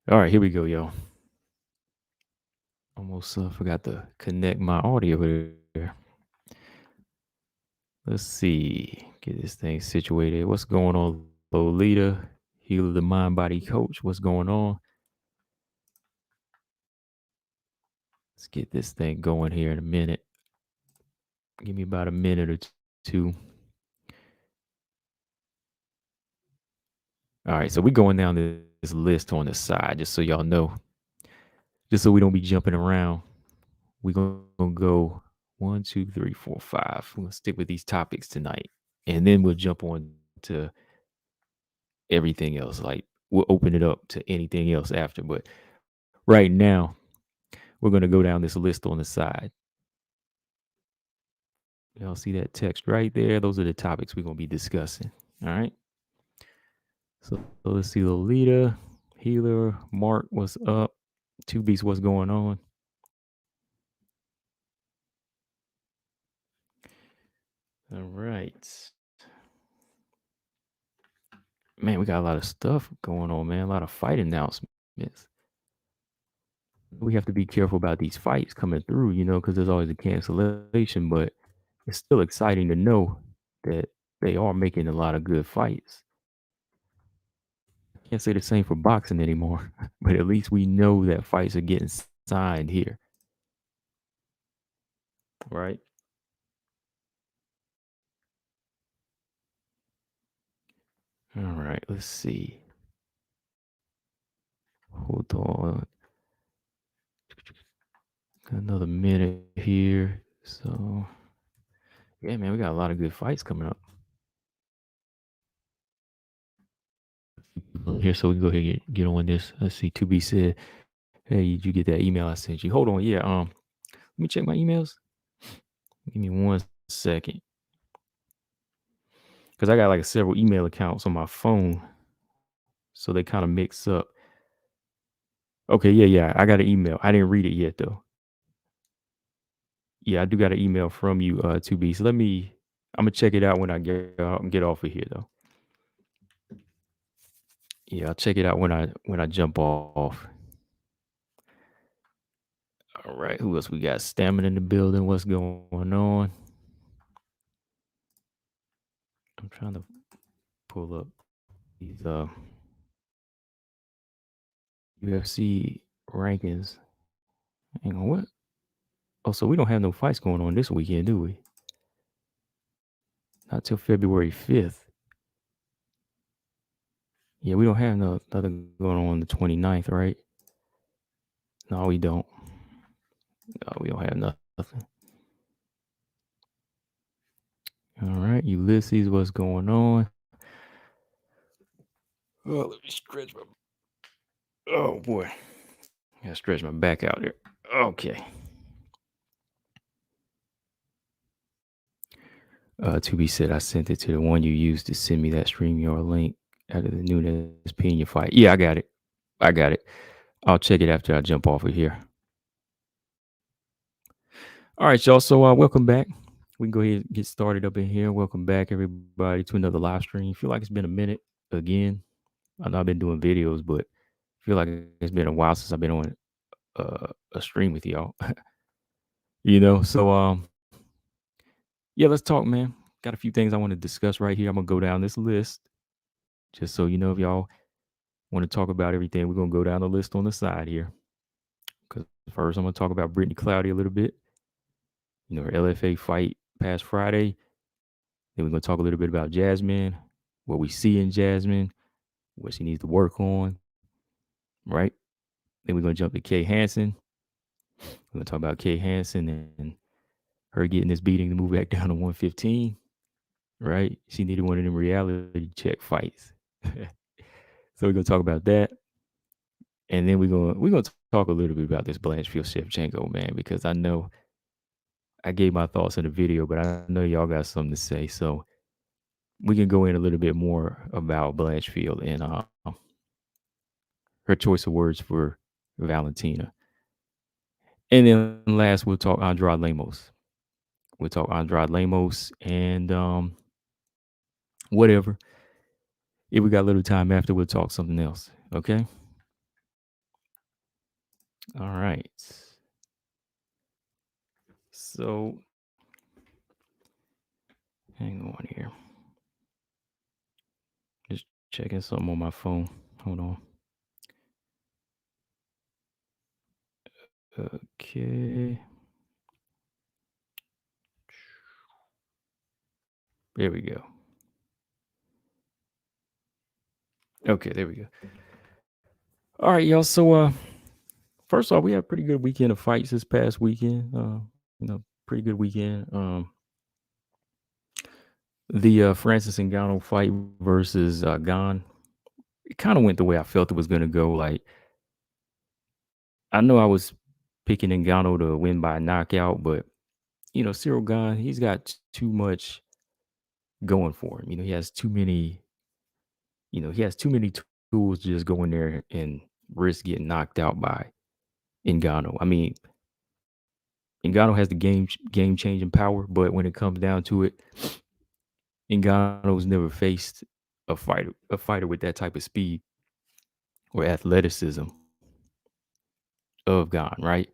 All right, here we go, y'all. Almost forgot to connect my audio there. Let's see. Get this thing situated. What's going on, Lolita? Healer the Mind Body Coach. What's going on? Let's get this thing going here in a minute. Give me about a minute or two. All right, so we're going down this list on the side, just so y'all know. Just so we don't be jumping around. We're gonna go 1, 2, 3, 4, 5. We're gonna stick with these topics tonight. And then we'll jump on to everything else. Like we'll open it up to anything else after. But right now, we're gonna go down this list on the side. Y'all see that text right there? Those are the topics we're gonna be discussing. All right. So let's see Lolita, Healer, Mark, what's up? Two Beats, what's going on? All right. Man, we got a lot of stuff going on, man. A lot of fight announcements. We have to be careful about these fights coming through, because there's always a cancellation, but it's still exciting to know that they are making a lot of good fights. Can't say the same for boxing anymore, but at least we know that fights are getting signed here, right? All right, let's see. Hold on. Another minute here. So, yeah, man, we got a lot of good fights coming up here. So we can go ahead and get on this. Let's see. 2B said, "Hey, did you get that email I sent you?" Hold on. Yeah. Let me check my emails. Give me 1 second, because I got like several email accounts on my phone, so they kind of mix up. Okay. Yeah. I got an email. I didn't read it yet though. Yeah, I do got an email from you, 2B. So I'm gonna check it out when I get off of here though. Yeah, I'll check it out when I jump off. All right, who else we got? Stamina in the building. What's going on? I'm trying to pull up these UFC rankings. Hang on, what? Oh, so we don't have no fights going on this weekend, do we? Not till February 5th. Yeah, we don't have nothing going on the 29th, right? No, we don't. No, we don't have nothing. All right, Ulysses, what's going on? Oh, let me stretch my. Oh boy, I gotta stretch my back out there. Okay. To be said, I sent it to the one you used to send me that StreamYard link out of the Nunes Pena fight. Yeah, I got it. I got it. I'll check it after I jump off of here. All right, y'all. So welcome back. We can go ahead and get started up in here. Welcome back, everybody, to another live stream. Feel like it's been a minute again. I know I've been doing videos, but feel like it's been a while since I've been on a stream with y'all. So yeah, let's talk, man. Got a few things I want to discuss right here. I'm gonna go down this list just so if y'all want to talk about everything. We're gonna go down the list on the side here. Because first, I'm gonna talk about Brittney Cloudy a little bit. Her LFA fight past Friday. Then we're gonna talk a little bit about Jasmine, what we see in Jasmine, what she needs to work on, right? Then we're gonna jump to Kay Hansen. We're gonna talk about Kay Hansen and her getting this beating to move back down to 115. Right? She needed one of them reality check fights. So we're gonna talk about that. And then we're gonna talk a little bit about this Blanchfield Shevchenko, man, because I know I gave my thoughts in the video, but I know y'all got something to say. So we can go in a little bit more about Blanchfield and her choice of words for Valentina. And then last we'll talk Andrade Lemos. We'll talk Andrade Lemos and whatever. If we got a little time after, we'll talk something else. Okay. All right. So hang on here. Just checking something on my phone. Hold on. Okay. There we go. Okay, there we go. All right, y'all. So first off, we had a pretty good weekend of fights this past weekend. Pretty good weekend. The Francis Ngannou fight versus Gon, it kind of went the way I felt it was gonna go. Like I know I was picking Ngannou to win by knockout, but Cyril Gahn, he's got too much going for him. He has too many tools to just go in there and risk getting knocked out by Ngannou. I mean, Ngannou has the game changing power, but when it comes down to it, Ngannou's never faced a fighter with that type of speed or athleticism of Gahn, right?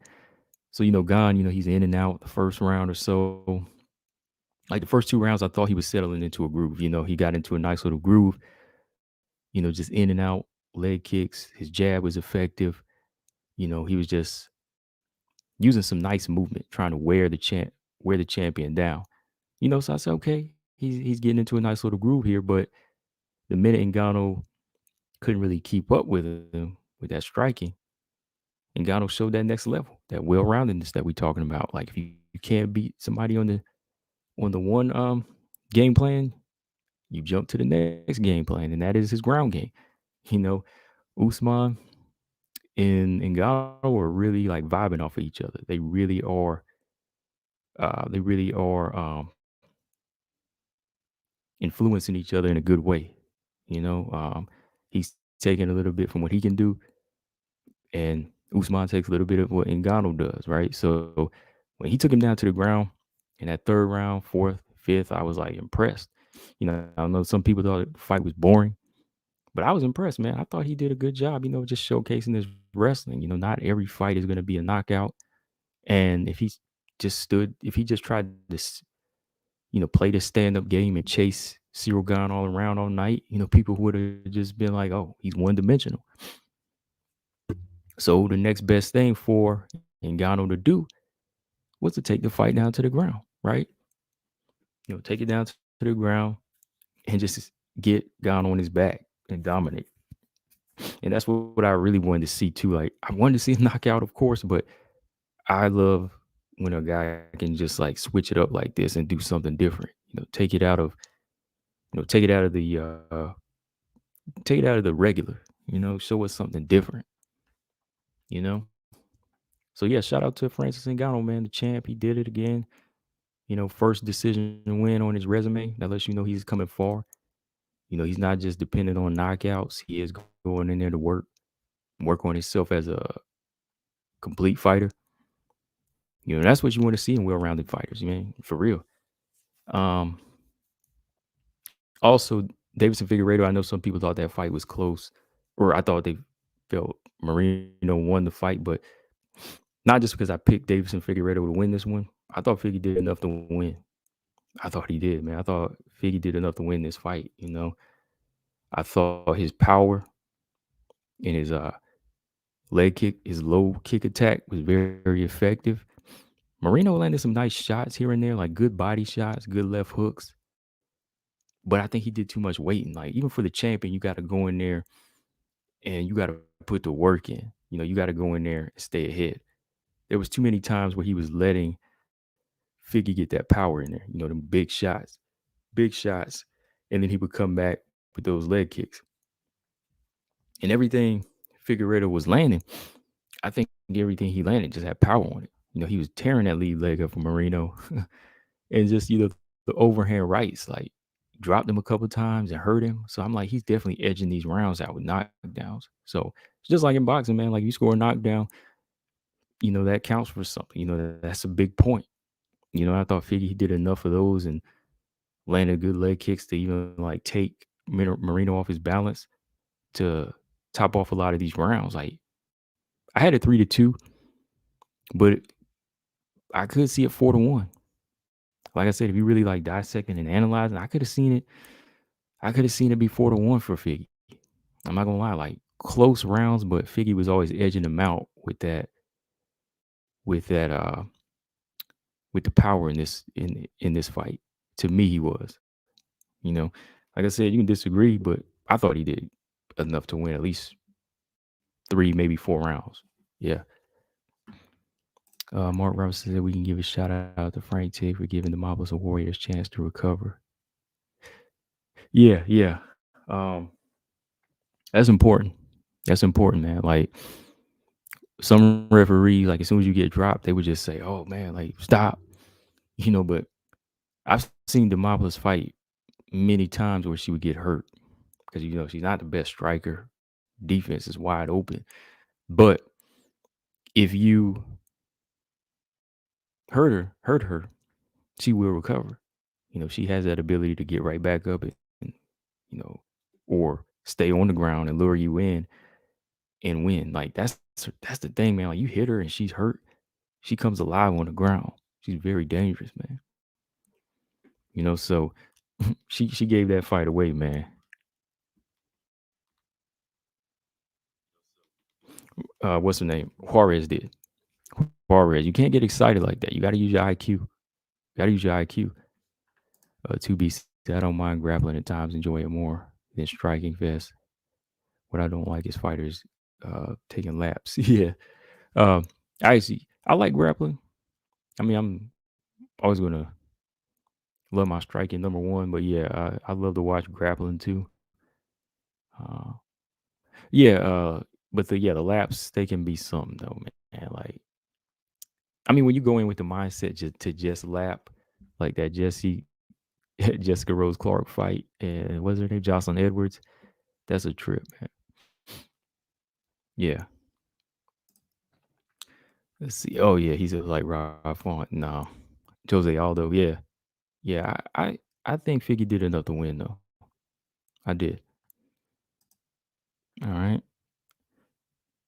So Gahn, he's in and out the first round or so. Like the first two rounds, I thought he was settling into a groove. He got into a nice little groove. Just in and out leg kicks. His jab was effective. He was just using some nice movement, trying to wear the champion down. So I said, okay, he's getting into a nice little groove here. But the minute Ngannou couldn't really keep up with him with that striking, Ngannou showed that next level, that well-roundedness that we're talking about. Like if you can't beat somebody on the one game plan, you jump to the next game plan, and that is his ground game. You know, Usman and Ngannou are really like vibing off of each other. They really are. Influencing each other in a good way. He's taking a little bit from what he can do, and Usman takes a little bit of what Ngannou does, right? So when he took him down to the ground in that third round, fourth, fifth, I was like impressed. I know some people thought the fight was boring, but I was impressed, man. I thought he did a good job, just showcasing his wrestling. Not every fight is going to be a knockout. And if he just tried to play the stand-up game and chase Cyril Gahn all around all night, people would have just been like, oh, he's one-dimensional. So the next best thing for Ngannou to do was to take the fight down to the ground, right? Take it down to the ground and just get Gahn on his back and dominate. And that's what I really wanted to see too. Like I wanted to see a knockout, of course, but I love when a guy can just like switch it up like this and do something different. Take it out of take it out of the regular. Show us something different. You know. So yeah, shout out to Francis Ngannou, man, the champ. He did it again. First decision win on his resume. That lets you know he's coming far. He's not just dependent on knockouts. He is going in there to work on himself as a complete fighter. That's what you want to see in well-rounded fighters, man, for real. Um, Also, Davidson Figueiredo, I know some people thought that fight was close, or I thought they felt Marino won the fight, but not just because I picked Davidson Figueiredo to win this one. I thought Figgy did enough to win. I thought he did, man. I thought Figgy did enough to win this fight. I thought his power and his leg kick, his low kick attack was very, very effective. Marino landed some nice shots here and there, like good body shots, good left hooks. But I think he did too much waiting. Like even for the champion, you got to go in there and you got to put the work in. You got to go in there and stay ahead. There was too many times where he was letting Figgy get that power in there. Them big shots, and then he would come back with those leg kicks. And everything Figueiredo was landing, I think everything he landed just had power on it. He was tearing that lead leg up from Marino, and just the overhand rights, like dropped him a couple times and hurt him. So I'm like, he's definitely edging these rounds out with knockdowns. So it's just like in boxing, man. Like you score a knockdown, that counts for something. That's a big point. I thought Figgy he did enough of those and landed good leg kicks to even like take Marino off his balance to top off a lot of these rounds. Like I had it 3-2, but I could see it 4-1. Like I said, if you really like dissecting and analyzing, I could have seen it. I could have seen it be 4-1 for Figgy. I'm not gonna lie, like close rounds, but Figgy was always edging them out with that with the power in this fight. To me, he was. You know, like I said, you can disagree, but I thought he did enough to win at least 3, maybe 4 rounds. Yeah. Mark Robinson said we can give a shout out to Frank Tig for giving the Marbles and Warriors chance to recover. Yeah, yeah. Um, that's important. That's important, man. Like some referees, like as soon as you get dropped, they would just say, "Oh man, like stop," But I've seen Demopolis fight many times where she would get hurt because she's not the best striker. Defense is wide open, but if you hurt her, she will recover. She has that ability to get right back up and you know, or stay on the ground and lure you in and win. Like that's the thing, man. Like you hit her and she's hurt, she comes alive on the ground. She's very dangerous, man. So she gave that fight away, man. What's her name? Juarez did. Juarez. You can't get excited like that. You got to use your IQ. You got to use your IQ. To be said, I don't mind grappling at times. Enjoy it more than striking fest. What I don't like is fighters taking laps. Yeah. Um, I like grappling. I mean, I'm always gonna love my striking number one, but yeah, I love to watch grappling too. Uh, yeah, but the laps they can be something though, man. Like, I mean, when you go in with the mindset just lap, like that Jessica Rose Clark fight, and what's her name, Jocelyn Edwards, that's a trip, man. Yeah. Let's see. Oh yeah, he's like Rob Font. No, Jose Aldo. Yeah, yeah. I think Figgy did enough to win though. I did. All right.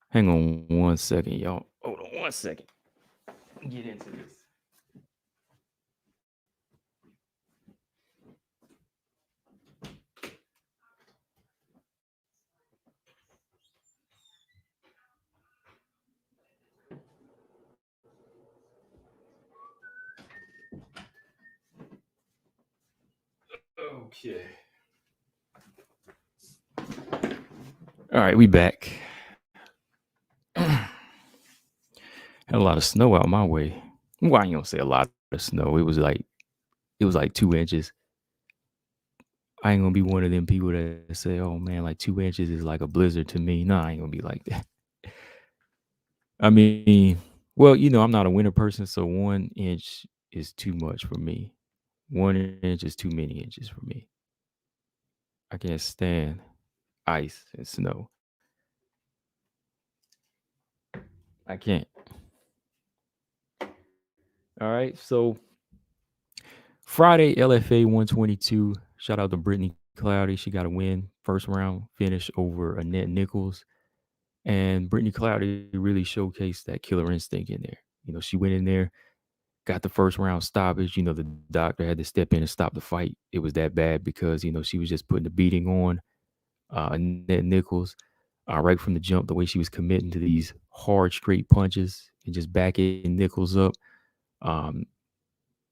Hang on 1 second, y'all. Hold on 1 second. Get into this. Okay. All right, we back. Had a lot of snow out my way. Well, I ain't gonna say a lot of snow. It was like 2 inches. I ain't gonna be one of them people that say, "Oh man, like 2 inches is like a blizzard to me." No, I ain't gonna be like that. I mean, well, I'm not a winter person, so 1 inch is too much for me. 1 inch is too many inches for me. I can't stand ice and snow. I can't. All right, so Friday, LFA 122. Shout out to Brittney Cloudy. She got a win. First round finish over Annette Nichols. And Brittney Cloudy really showcased that killer instinct in there. She went in there, got the first round stoppage. The doctor had to step in and stop the fight. It was that bad because, she was just putting the beating on Annette Nichols right from the jump, the way she was committing to these hard, straight punches and just backing Nichols up. Um,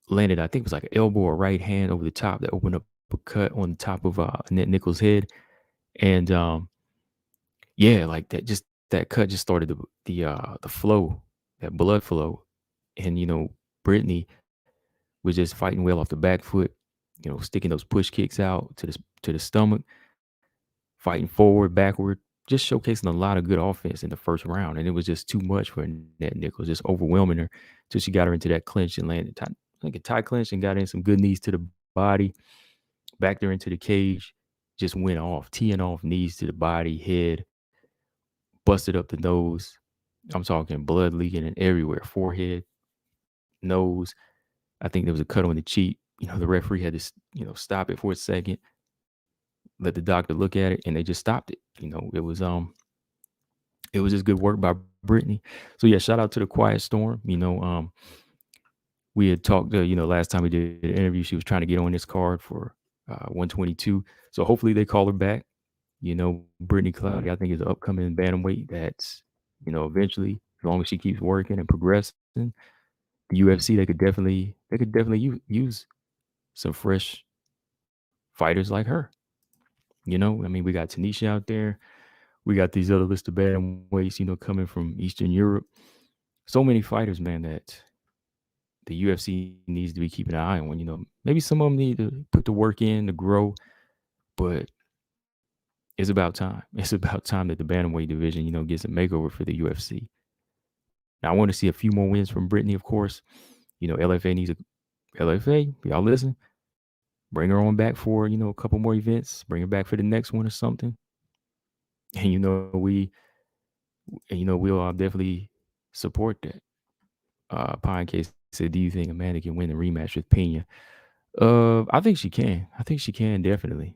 Landed, I think it was like an elbow or right hand over the top that opened up a cut on the top of Annette Nichols' head. And yeah, like that, just that cut just started the flow, that blood flow. And Brittney was just fighting well off the back foot, sticking those push kicks out to the stomach, fighting forward, backward, just showcasing a lot of good offense in the first round. And it was just too much for Annette Nichols, just overwhelming her till she got her into that clinch and landed like a tie clinch and got in some good knees to the body, backed her into the cage, just went off, teeing off knees to the body, head, busted up the nose. I'm talking blood leaking and everywhere, forehead, nose. I think there was a cut on the cheek. The referee had to, stop it for a second, let the doctor look at it, and they just stopped it. It was just good work by Brittney. So yeah, shout out to the Quiet Storm. We had talked, last time we did an interview, she was trying to get on this card for 122. So hopefully they call her back. Brittney Cloudy, I think, is an upcoming bantamweight that's, eventually, as long as she keeps working and progressing, the UFC they could definitely use some fresh fighters like her. I mean, we got Tanisha out there. We got these other list of bantamweights, coming from Eastern Europe. So many fighters, man, that the UFC needs to be keeping an eye on. Maybe some of them need to put the work in to grow, but it's about time. It's about time that the bantamweight division, gets a makeover for the UFC. Now, I want to see a few more wins from Brittney, of course. LFA needs a LFA. Y'all listen. Bring her on back for a couple more events. Bring her back for the next one or something. And we'll definitely support that. Pine Case said, "Do you think Amanda can win the rematch with Pena?" I think she can. I think she can definitely.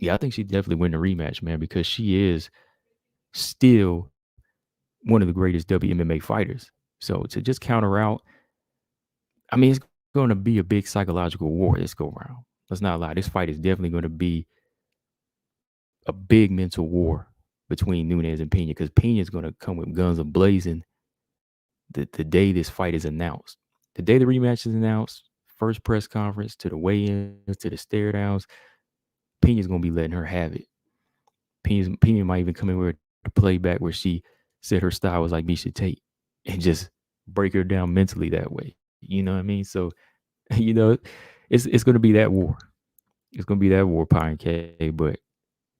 Yeah, I think she definitely win the rematch, man, because she is still one of the greatest WMMA fighters. So to just counter out, I mean, it's going to be a big psychological war this go round. Let's not lie. This fight is definitely going to be a big mental war between Nunes and Pena, because Pena is going to come with guns ablazing the day this fight is announced. The day the rematch is announced, first press conference to the weigh-ins to the stare downs, Pena's going to be letting her have it. Pena might even come in with a playback where she said her style was like Misha Tate and just break her down mentally that way. You know what I mean? So, it's going to be that war. It's going to be that war, Pine K. But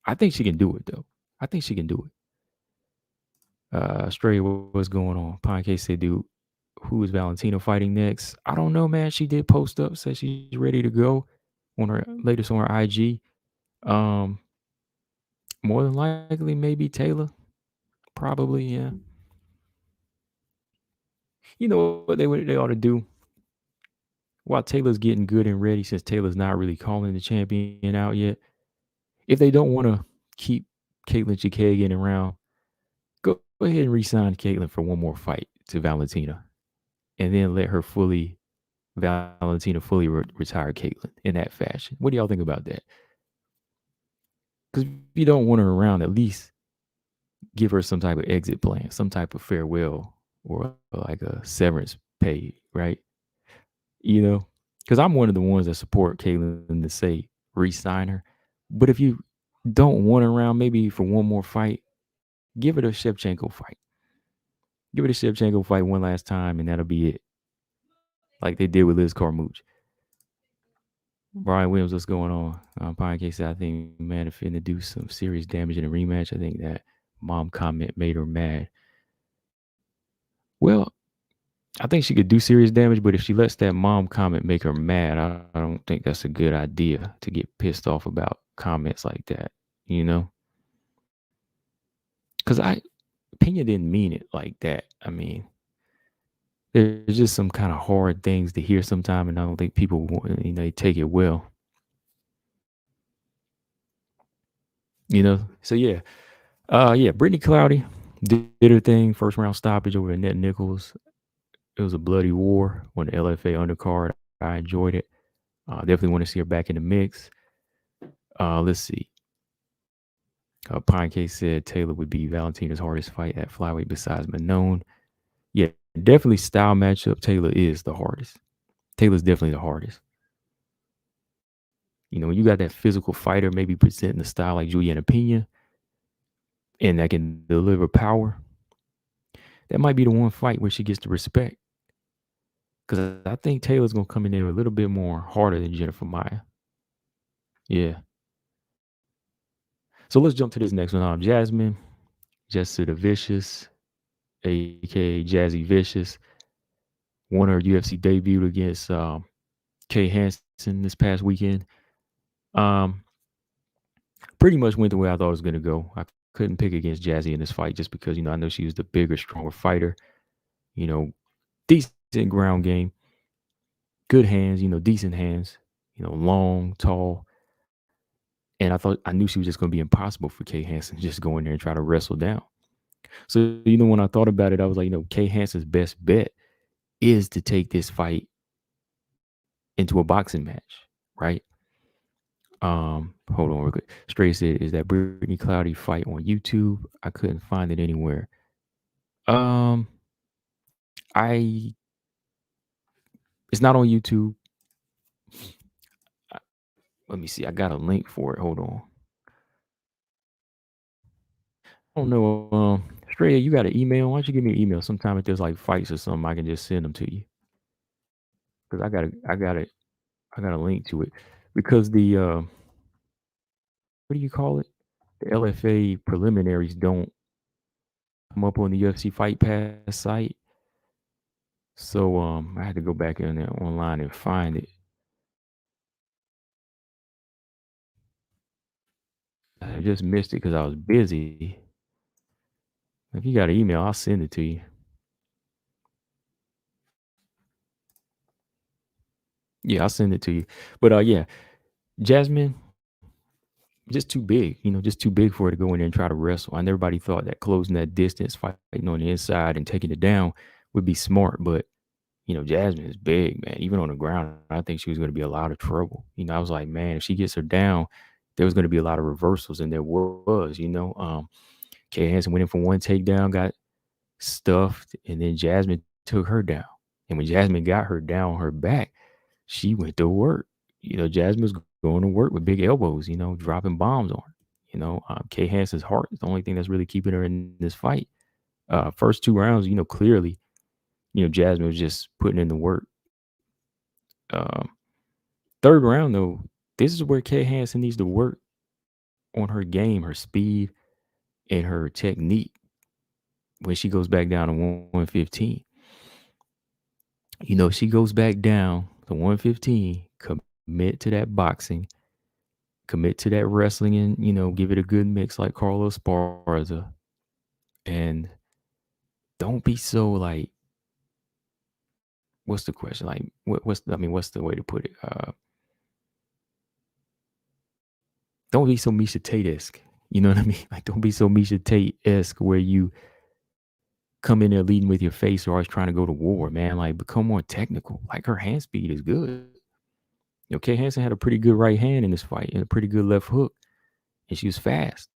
I think she can do it, though. I think she can do it. Australia, what's going on? Pine K said, dude, who is Valentina fighting next? I don't know, man. She did post up, said she's ready to go on her latest on her IG. More than likely, maybe Taylor. Probably, yeah. You know what they ought to do? While Taylor's getting good and ready, since Taylor's not really calling the champion out yet, if they don't want to keep Caitlin Chikagian around, go ahead and re-sign Caitlin for one more fight to Valentina, and then let her Valentina fully retire Caitlin in that fashion. What do y'all think about that? Because if you don't want her around, at least give her some type of exit plan, some type of farewell, or like a severance pay, right? Because I'm one of the ones that support Caitlin to say re-sign her. But if you don't want her around, maybe for one more fight, give it a Shevchenko fight. Give it a Shevchenko fight one last time, and that'll be it. Like they did with Liz Carmouche. Brian Williams, what's going on? Pine Case said, I think man, if finna do some serious damage in a rematch, I think that mom comment made her mad. Well, I think she could do serious damage, but if she lets that mom comment make her mad, I don't think that's a good idea to get pissed off about comments like that, Because Pena didn't mean it like that. I mean, there's just some kind of hard things to hear sometimes, and I don't think people, they take it well. So yeah. Brittney Cloudy did her thing, first round stoppage over Annette Nichols. It was a bloody war on the LFA undercard. I enjoyed it. Definitely want to see her back in the mix. Let's see. Pine Case said Taylor would be Valentina's hardest fight at flyweight besides Manon. Yeah, definitely style matchup. Taylor is the hardest. Taylor's definitely the hardest. When you got that physical fighter, maybe presenting a style like Juliana Pena, and that can deliver power, that might be the one fight where she gets the respect. Because I think Taylor's going to come in there a little bit more harder than Jennifer Maia. Yeah. So let's jump to this next one. Jasmine, Jasudavicius, a.k.a. Jazzy Vicious, won her UFC debut against Kay Hansen this past weekend. Pretty much went the way I thought it was going to go. I couldn't pick against Jazzy in this fight just because, I know she was the bigger, stronger fighter. Decent ground game. Good hands, decent hands. Long, tall. And I knew she was just going to be impossible for Kay Hansen just go in there and try to wrestle down. So, when I thought about it, I was like, Kay Hanson's best bet is to take this fight into a boxing match, right? Hold on real quick. Stray said, "Is that Brittney Cloudy fight on YouTube?" I couldn't find it anywhere. Um, I It's not on YouTube. Uh, Let me see. I got a link for it. Hold on. I don't know. Stray, you got an email? Why don't you give me an email? Sometime if there's like fights or something, I can just send them to you because I got a link to it because the what do you call it? The LFA preliminaries don't come up on the UFC Fight Pass site. So I had to go back in there online and find it. I just missed it because I was busy. If you got an email, I'll send it to you. Yeah, I'll send it to you. But yeah, Jasmine, just too big, just too big for her to go in there and try to wrestle. And everybody thought that closing that distance, fighting on the inside and taking it down would be smart. But, Jasmine is big, man. Even on the ground, I think she was going to be a lot of trouble. I was like, man, if she gets her down, there was going to be a lot of reversals. And there was. Kay Hansen went in for one takedown, got stuffed, and then Jasmine took her down. And when Jasmine got her down on her back, she went to work. Jasmine's going to work with big elbows, dropping bombs on her. Kay Hansen's heart is the only thing that's really keeping her in this fight. First two rounds, clearly, Jasmine was just putting in the work. Um, Third round, though, this is where Kay Hansen needs to work on her game, her speed, and her technique when she goes back down to 115. She goes back down to 115, commit to that boxing, commit to that wrestling, and, give it a good mix like Carlos Esparza. And don't be so like, what's the question? Like, what's the way to put it? Don't be so Misha Tate-esque. You know what I mean? Like, don't be so Misha Tate-esque where you come in there leading with your face or always trying to go to war, man. Like, become more technical. Like, her hand speed is good. Kay Hansen had a pretty good right hand in this fight and a pretty good left hook, and she was fast.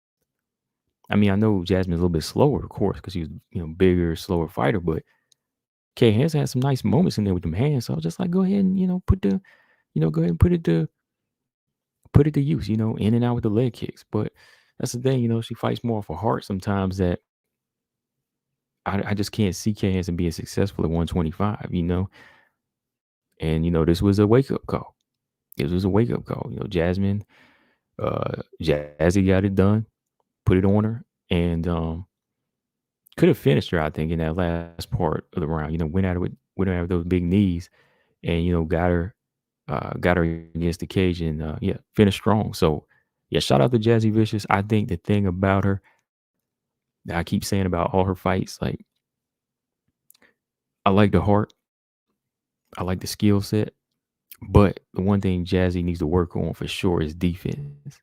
I mean, I know Jasmine's a little bit slower, of course, because she was, bigger, slower fighter, but Kay Hansen had some nice moments in there with them hands. So I was just like, go ahead and, go ahead and put it to use, in and out with the leg kicks. But that's the thing, she fights more off her heart sometimes that I just can't see Kay Hansen being successful at 125. And, this was a wake up call. This was a wake up call. Jasmine, Jazzy got it done, put it on her, and could have finished her, I think, in that last part of the round. Went at it with those big knees, and got her against the cage, and finished strong. So yeah, shout out to Jasudavicius. I think the thing about her that I keep saying about all her fights, like I like the heart, I like the skill set, but the one thing Jazzy needs to work on for sure is defense.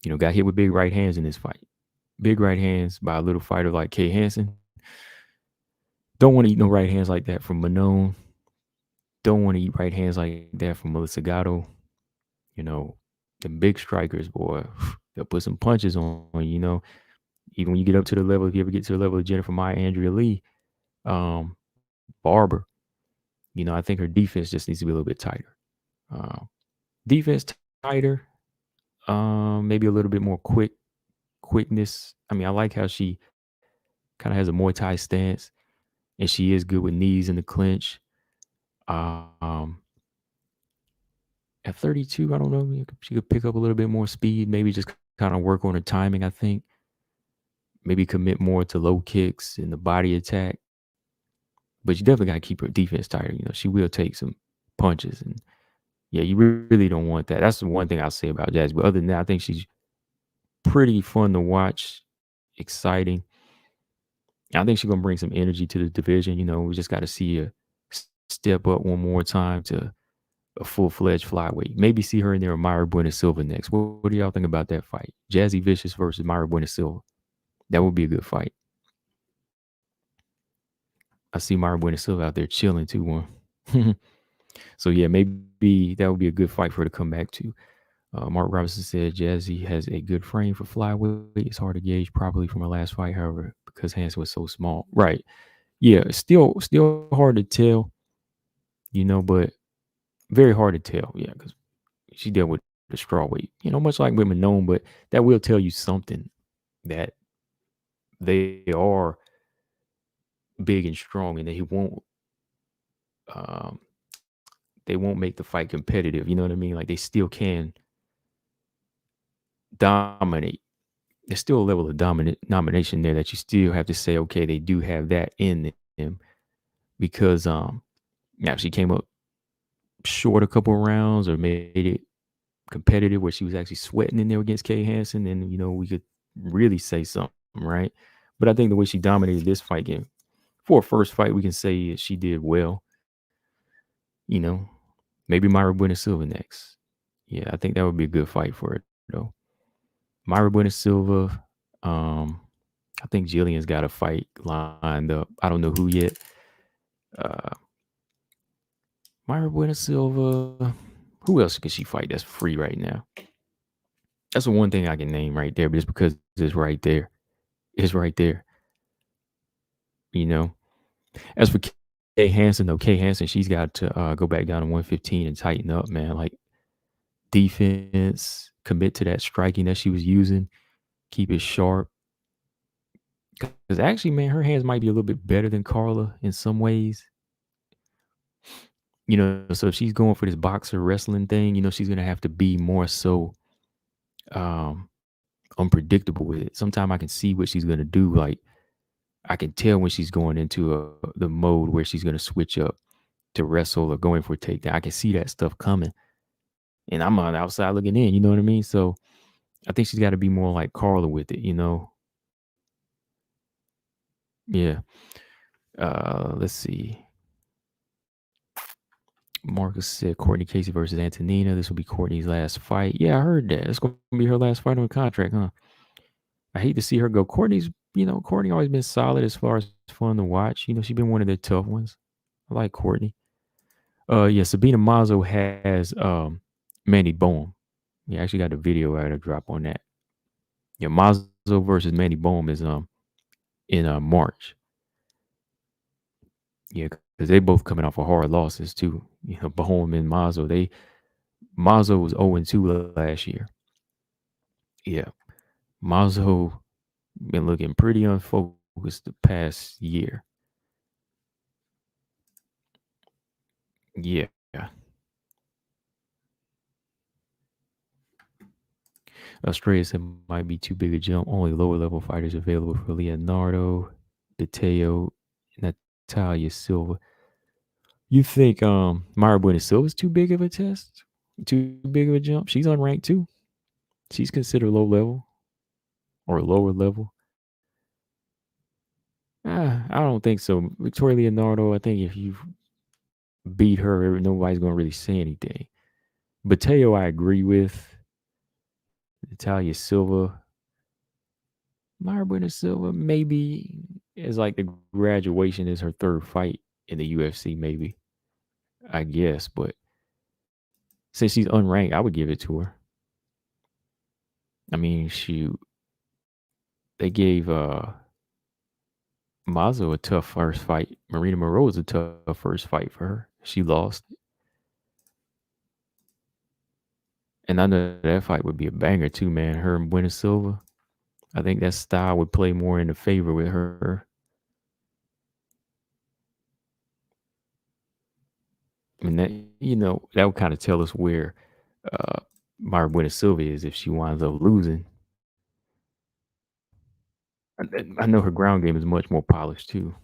Got hit with big right hands in this fight. Big right hands by a little fighter like Kay Hansen. Don't want to eat no right hands like that from Manon. Don't want to eat right hands like that from Melissa Gatto. The big strikers, boy, they'll put some punches on you. Even when you get up to the level, if you ever get to the level of Jennifer Maya, Andrea Lee, Barber, I think her defense just needs to be a little bit tighter. Defense tighter, maybe a little bit more quickness. I mean, I like how she kind of has a Muay Thai stance, and she is good with knees in the clinch. At 32, I don't know. She could pick up a little bit more speed, maybe just kind of work on her timing, I think. Maybe commit more to low kicks and the body attack. But you definitely got to keep her defense tighter. She will take some punches. And yeah, you really don't want that. That's the one thing I'll say about Jazz. But other than that, I think she's pretty fun to watch, exciting. I think she's going to bring some energy to the division. We just got to see her step up one more time to a full-fledged flyweight. Maybe see her in there with Myra Buena Silva next. What do y'all think about that fight? Jasudavicius versus Myra Buena Silva. That would be a good fight. I see Myra Bueno Silva out there chilling too. One. So yeah, maybe that would be a good fight for her to come back to. Mark Robinson said Jazzy has a good frame for flyweight. It's hard to gauge properly from her last fight, however, because Hansen was so small. Right. Yeah, still hard to tell, but very hard to tell. Yeah, because she dealt with the straw weight, much like women known, but that will tell you something that they are big and strong, and um, they won't make the fight competitive. You know what I mean? Like they still can dominate. There's still a level of dominant nomination there that you still have to say, okay, they do have that in them because now she came up short a couple of rounds or made it competitive where she was actually sweating in there against Kay Hansen, and we could really say something, right? But I think the way she dominated this fight game for a first fight, we can say she did well. You know, maybe Myra Bueno Silva next. Yeah, I think that would be a good fight for it though. Myra Bueno Silva. I think Jillian's got a fight lined up. I don't know who yet. Uh, Myra Bueno Silva. Who else can she fight that's free right now? That's the one thing I can name right there, but just because it's right there. It's right there. As for Kay Hansen, though, Kay Hansen, she's got to go back down to 115 and tighten up, man. Like defense, commit to that striking that she was using, keep it sharp. Because actually, man, her hands might be a little bit better than Carla in some ways. So if she's going for this boxer wrestling thing, she's gonna have to be more so um unpredictable with it. Sometimes I can see what she's gonna do. Like I can tell when she's going into the mode where she's gonna switch up to wrestle or going for a takedown. I can see that stuff coming. And I'm on the outside looking in, you know what I mean? So I think she's got to be more like Carla with it. Yeah. Let's see. Marcus said Courtney Casey versus Antonina. This will be Courtney's last fight. Yeah, I heard that. It's gonna be her last fight on the contract, huh? I hate to see her go. Courtney always been solid as far as fun to watch. She's been one of the tough ones. I like Courtney. Yeah, Sabina Mazo has Manny Bohm. Yeah, I actually got a video out to drop on that. Yeah, Mazo versus Manny Bohm is in March. Yeah, because they both coming off of hard losses too. Bohm and Mazo. Mazo was 0-2 last year. Yeah, Mazo been looking pretty unfocused the past year. Yeah. Australia said might be too big a jump. Only lower level fighters available for Leonardo, Mateo, Natalia Silva. You think Myra Bueno Silva is too big of a test? Too big of a jump? She's unranked too. She's considered low level or lower level. I don't think so. Victoria Leonardo, I think if you beat her, nobody's going to really say anything. Mateo, I agree with. Natalia Silva. Myra Bueno Silva, maybe is like the graduation is her third fight in the UFC, maybe. I guess. But since she's unranked, I would give it to her. I mean, they gave Mazo a tough first fight. Marina Moreau was a tough first fight for her. She lost. And I know that fight would be a banger too, man. Her and Bueno Silva. I think that style would play more in the favor with her. I mean, that would kind of tell us where Myra Bueno Silva is if she winds up losing. I know her ground game is much more polished too.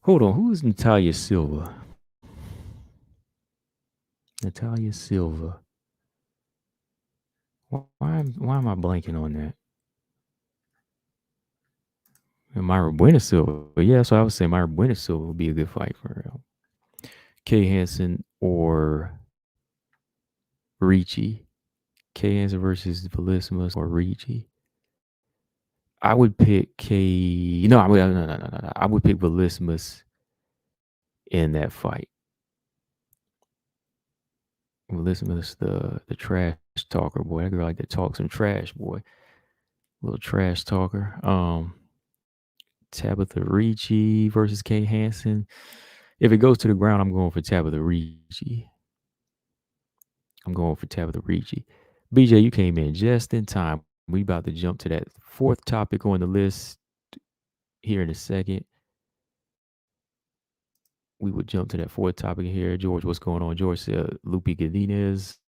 Hold on, who is Natalia Silva? Natalia Silva. Why am I blanking on that? And Myra Bueno Silva. Yeah, so I would say Myra Bueno Silva would be a good fight for her. Kay Hansen or Ricci. Kay Hansen versus Velismus or Ricci. I would pick K. No, no. I would pick Velismus in that fight. Velismus, the trash talker, boy. That girl like to talk some trash, boy. Little trash talker. Tabitha Ricci versus Kay Hansen. If it goes to the ground, I'm going for Tabitha Ricci. BJ, you came in just in time. We about to jump to that fourth topic on the list here in a second. We would jump to that fourth topic here. George, what's going on? George said Lupe Godinez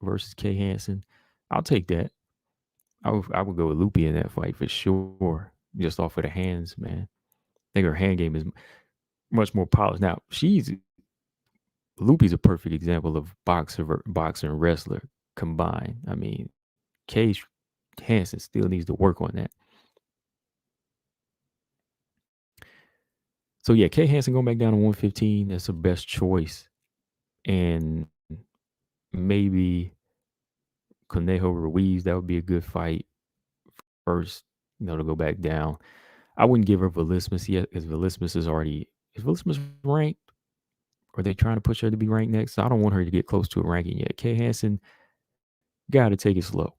versus Kay Hansen. I'll take that. I would go with Lupe in that fight for sure. Just off of the hands, man. I think her hand game is much more polished. Now, Lupe's a perfect example of boxer and wrestler combined. I mean, Kay Hansen still needs to work on that. So yeah, Kay Hansen going back down to 115. That's her best choice. And maybe Conejo Ruiz, that would be a good fight first, to go back down. I wouldn't give her Velismus yet because Velismus is Velismus ranked? Are they trying to push her to be ranked next? So I don't want her to get close to a ranking yet. Kay Hansen, got to take it slow.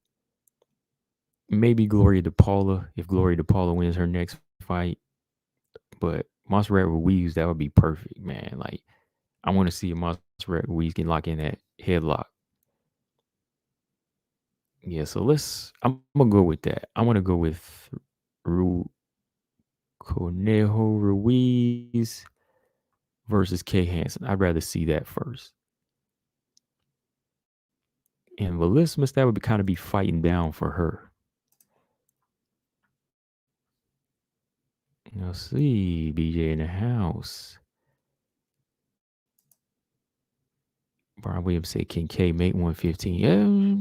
Maybe Gloria DePaula, if Gloria DePaula wins her next fight. But Montserrat Ruiz, that would be perfect, man. Like, I want to see Montserrat Ruiz get locked in that headlock. Yeah, so I'm going to go with that. I want to go with Conejo Ruiz versus Kay Hansen. I'd rather see that first. And Velismus, that would kind of be fighting down for her. Let's see, BJ in the house. Brian Williams said, "Can Kay make 115?" Yeah,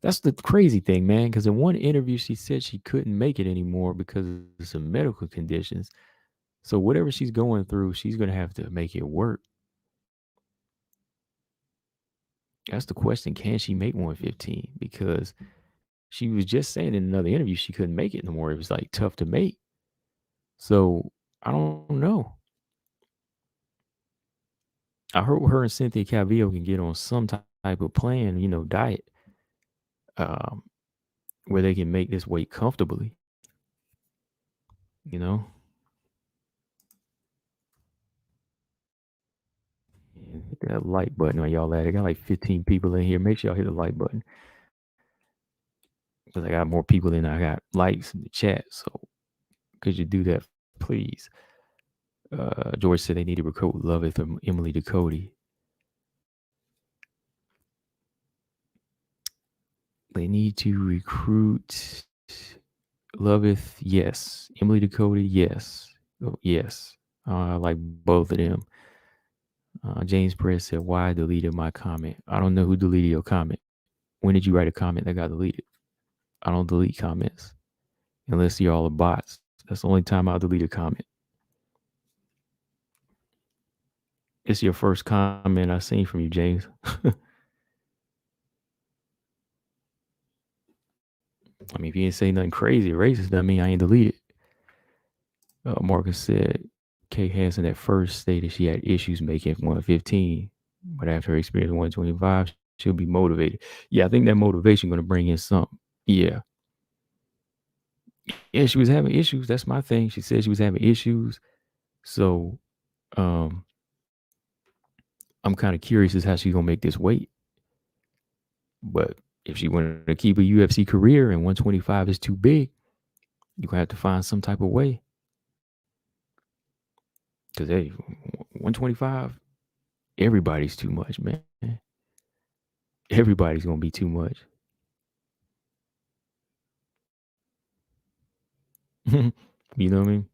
that's the crazy thing, man. Because in one interview, she said she couldn't make it anymore because of some medical conditions. So whatever she's going through, she's gonna have to make it work. That's the question. Can she make 115? Because she was just saying in another interview she couldn't make it no more. It was like tough to make. So I don't know. I hope her and Cynthia Calvillo can get on some type of plan, diet, where they can make this weight comfortably. Hit that like button on y'all at. I got like 15 people in here. Make sure y'all hit the like button. Because I got more people than I got likes in the chat. So could you do that, please? George said they need to recruit Loveth from Emily Ducote. They need to recruit Loveth, yes. Emily Ducote, yes. Oh, yes. I like both of them. James Perez said, "Why I deleted my comment?" I don't know who deleted your comment. When did you write a comment that got deleted? I don't delete comments unless you're all are bots. That's the only time I'll delete a comment. It's your first comment I've seen from you, James. I mean, if you didn't say nothing crazy or racist, that mean I ain't deleted. Marcus said Kay Hansen at first stated she had issues making 115, but after her experience 125, she'll be motivated. Yeah, I think that motivation going to bring in something. Yeah. Yeah, she was having issues. That's my thing. She said she was having issues. So I'm kind of curious as how she's going to make this weight. But if she wanted to keep a UFC career and 125 is too big, you're going to have to find some type of way. Because, hey, 125, everybody's too much, man. Everybody's going to be too much. You know what I mean?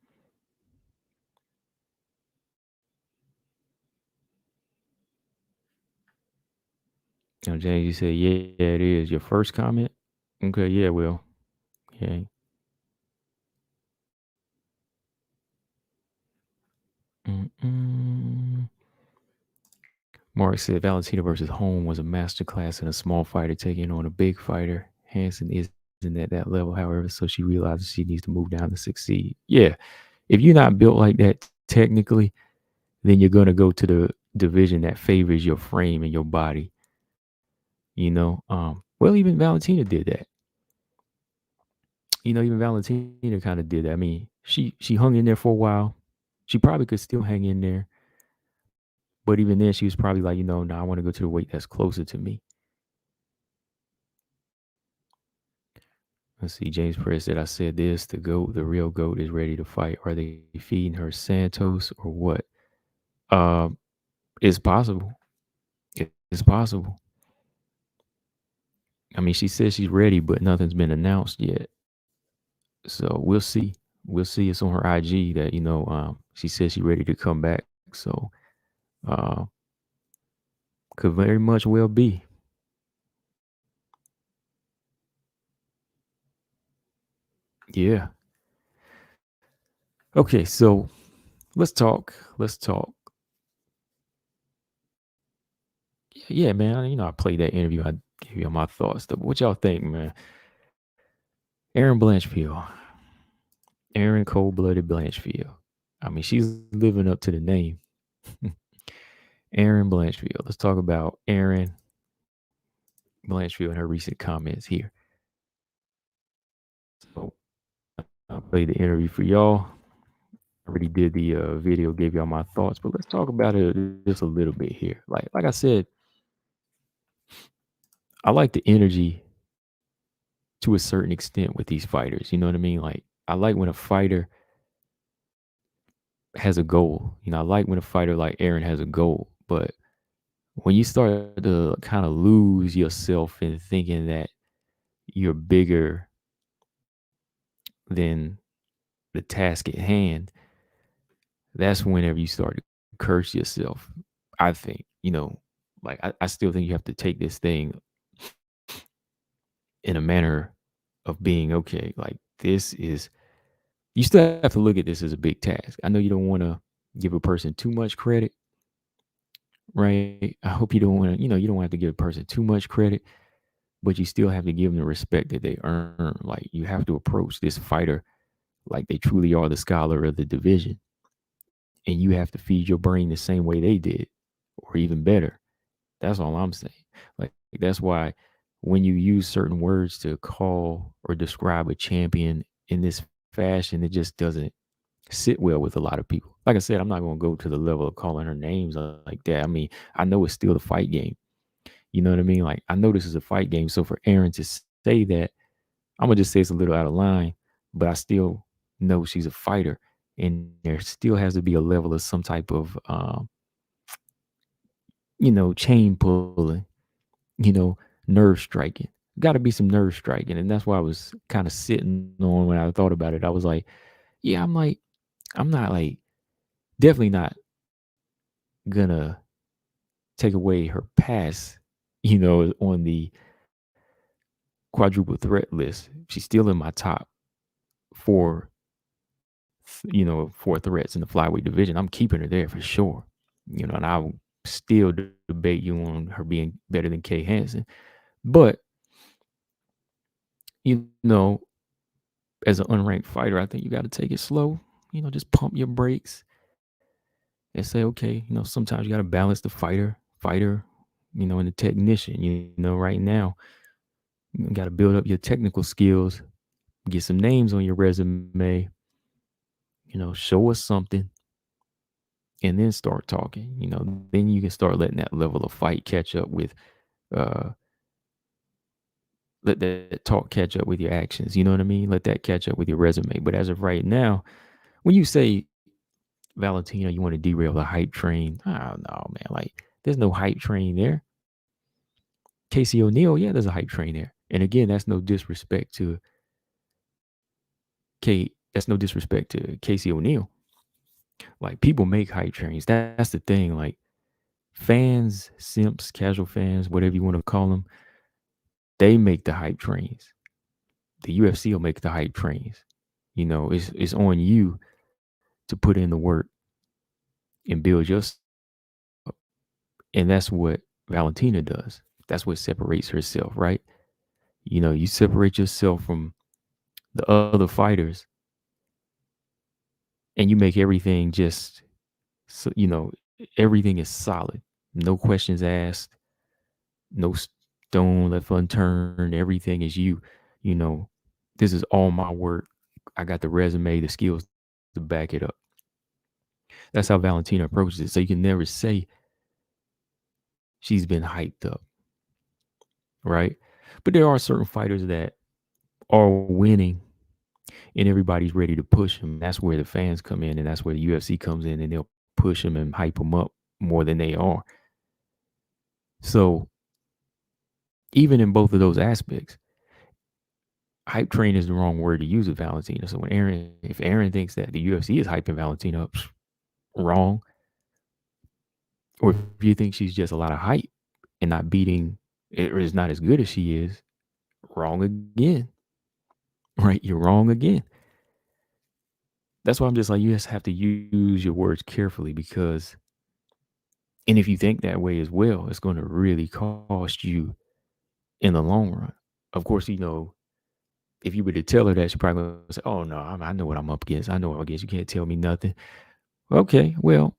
Now, James, you said, yeah, it is. Your first comment? Okay, yeah, well, okay. Mark said Valentina versus Holm was a masterclass in a small fighter taking on a big fighter. Hansen isn't at that level, however, so she realizes she needs to move down to succeed. Yeah, if you're not built like that technically, then you're going to go to the division that favors your frame and your body. Well, even Valentina did that. Even Valentina kind of did that. I mean, she hung in there for a while. She probably could still hang in there, but even then, she was probably like, no, I want to go to the weight that's closer to me. Let's see. James Perez said, I said this, the real GOAT is ready to fight. Are they feeding her Santos or what? Um, it's possible. It's possible. I mean, she says she's ready, but nothing's been announced yet. So we'll see. We'll see. It's on her IG that, she says she's ready to come back. So uh could very much well be. Yeah. Okay, so let's talk. Let's talk. Yeah, man. I played that interview. I gave you my thoughts. What y'all think, man? Aaron Blanchfield. Aaron Cold Blooded Blanchfield. I mean, she's living up to the name. Aaron Blanchfield. Let's talk about Aaron Blanchfield and her recent comments here. So I'll play the interview for y'all. I already did the video, gave y'all my thoughts, but let's talk about it just a little bit here. Like I said, I like the energy to a certain extent with these fighters. You know what I mean? Like I like when a fighter has a goal. I like when a fighter like Aaron has a goal. But when you start to kind of lose yourself in thinking that you're bigger than the task at hand, that's whenever you start to curse yourself. I think, like I still think you have to take this thing in a manner of being okay. Like you still have to look at this as a big task. I know you don't want to give a person too much credit, right? I hope you don't want to, you don't have to give a person too much credit, but you still have to give them the respect that they earn. Like you have to approach this fighter like they truly are the scholar of the division. And you have to feed your brain the same way they did, or even better. That's all I'm saying. Like that's why when you use certain words to call or describe a champion in this fashion, it just doesn't sit well with a lot of people. Like I said, I'm not going to go to the level of calling her names like that. I mean, I know it's still the fight game. You know what I mean? Like I know this is a fight game. So for Aaron to say that, I'm gonna just say it's a little out of line, but I still know she's a fighter, and there still has to be a level of some type of chain pulling, you know, nerve striking. Got to be some nerve striking, and that's why I was kind of sitting on when I thought about it. I was like, yeah, I'm not like definitely not gonna take away her pass, on the quadruple threat list. She's still in my top four, four threats in the flyweight division. I'm keeping her there for sure. And I will still debate you on her being better than Kay Hansen. But, you know, as an unranked fighter, I think you got to take it slow. Just pump your brakes and say, okay, sometimes you got to balance the fighter, and the technician. Right now, you got to build up your technical skills, get some names on your resume, show us something, and then start talking. Then you can start letting that level of fight catch up with, uh, let that talk catch up with your actions. You know what I mean? Let that catch up with your resume. But as of right now, when you say Valentina, you want to derail the hype train. I don't know, man. Like, there's no hype train there. Casey O'Neill, yeah, there's a hype train there. And again, that's no disrespect to Kate. That's no disrespect to Casey O'Neill. Like, people make hype trains. That's the thing. Like, fans, simps, casual fans, whatever you want to call them, they make the hype trains. The UFC will make the hype trains. It's on you to put in the work and build yourself up And that's what Valentina does. That's what separates herself, right? You separate yourself from the other fighters and you make everything just, so, everything is solid. No questions asked, no stone left unturned. Everything is you. You know, this is all my work. I got the resume, the skills to back it up. That's how Valentina approaches it. So you can never say she's been hyped up, right? But there are certain fighters that are winning and everybody's ready to push them. That's where the fans come in, and that's where the UFC comes in, and they'll push them and hype them up more than they are. So even in both of those aspects, hype train is the wrong word to use with Valentina. So if Aaron thinks that the UFC is hyping Valentina up, wrong. Or if you think she's just a lot of hype and not beating, or is not as good as she is, wrong again. Right? You're wrong again. That's why I'm just like, you just have to use your words carefully because, and if you think that way as well, it's going to really cost you in the long run. Of course, if you were to tell her that, she probably going to say, oh, no, I know what I'm up against. I know what I'm against. You can't tell me nothing. Okay, well,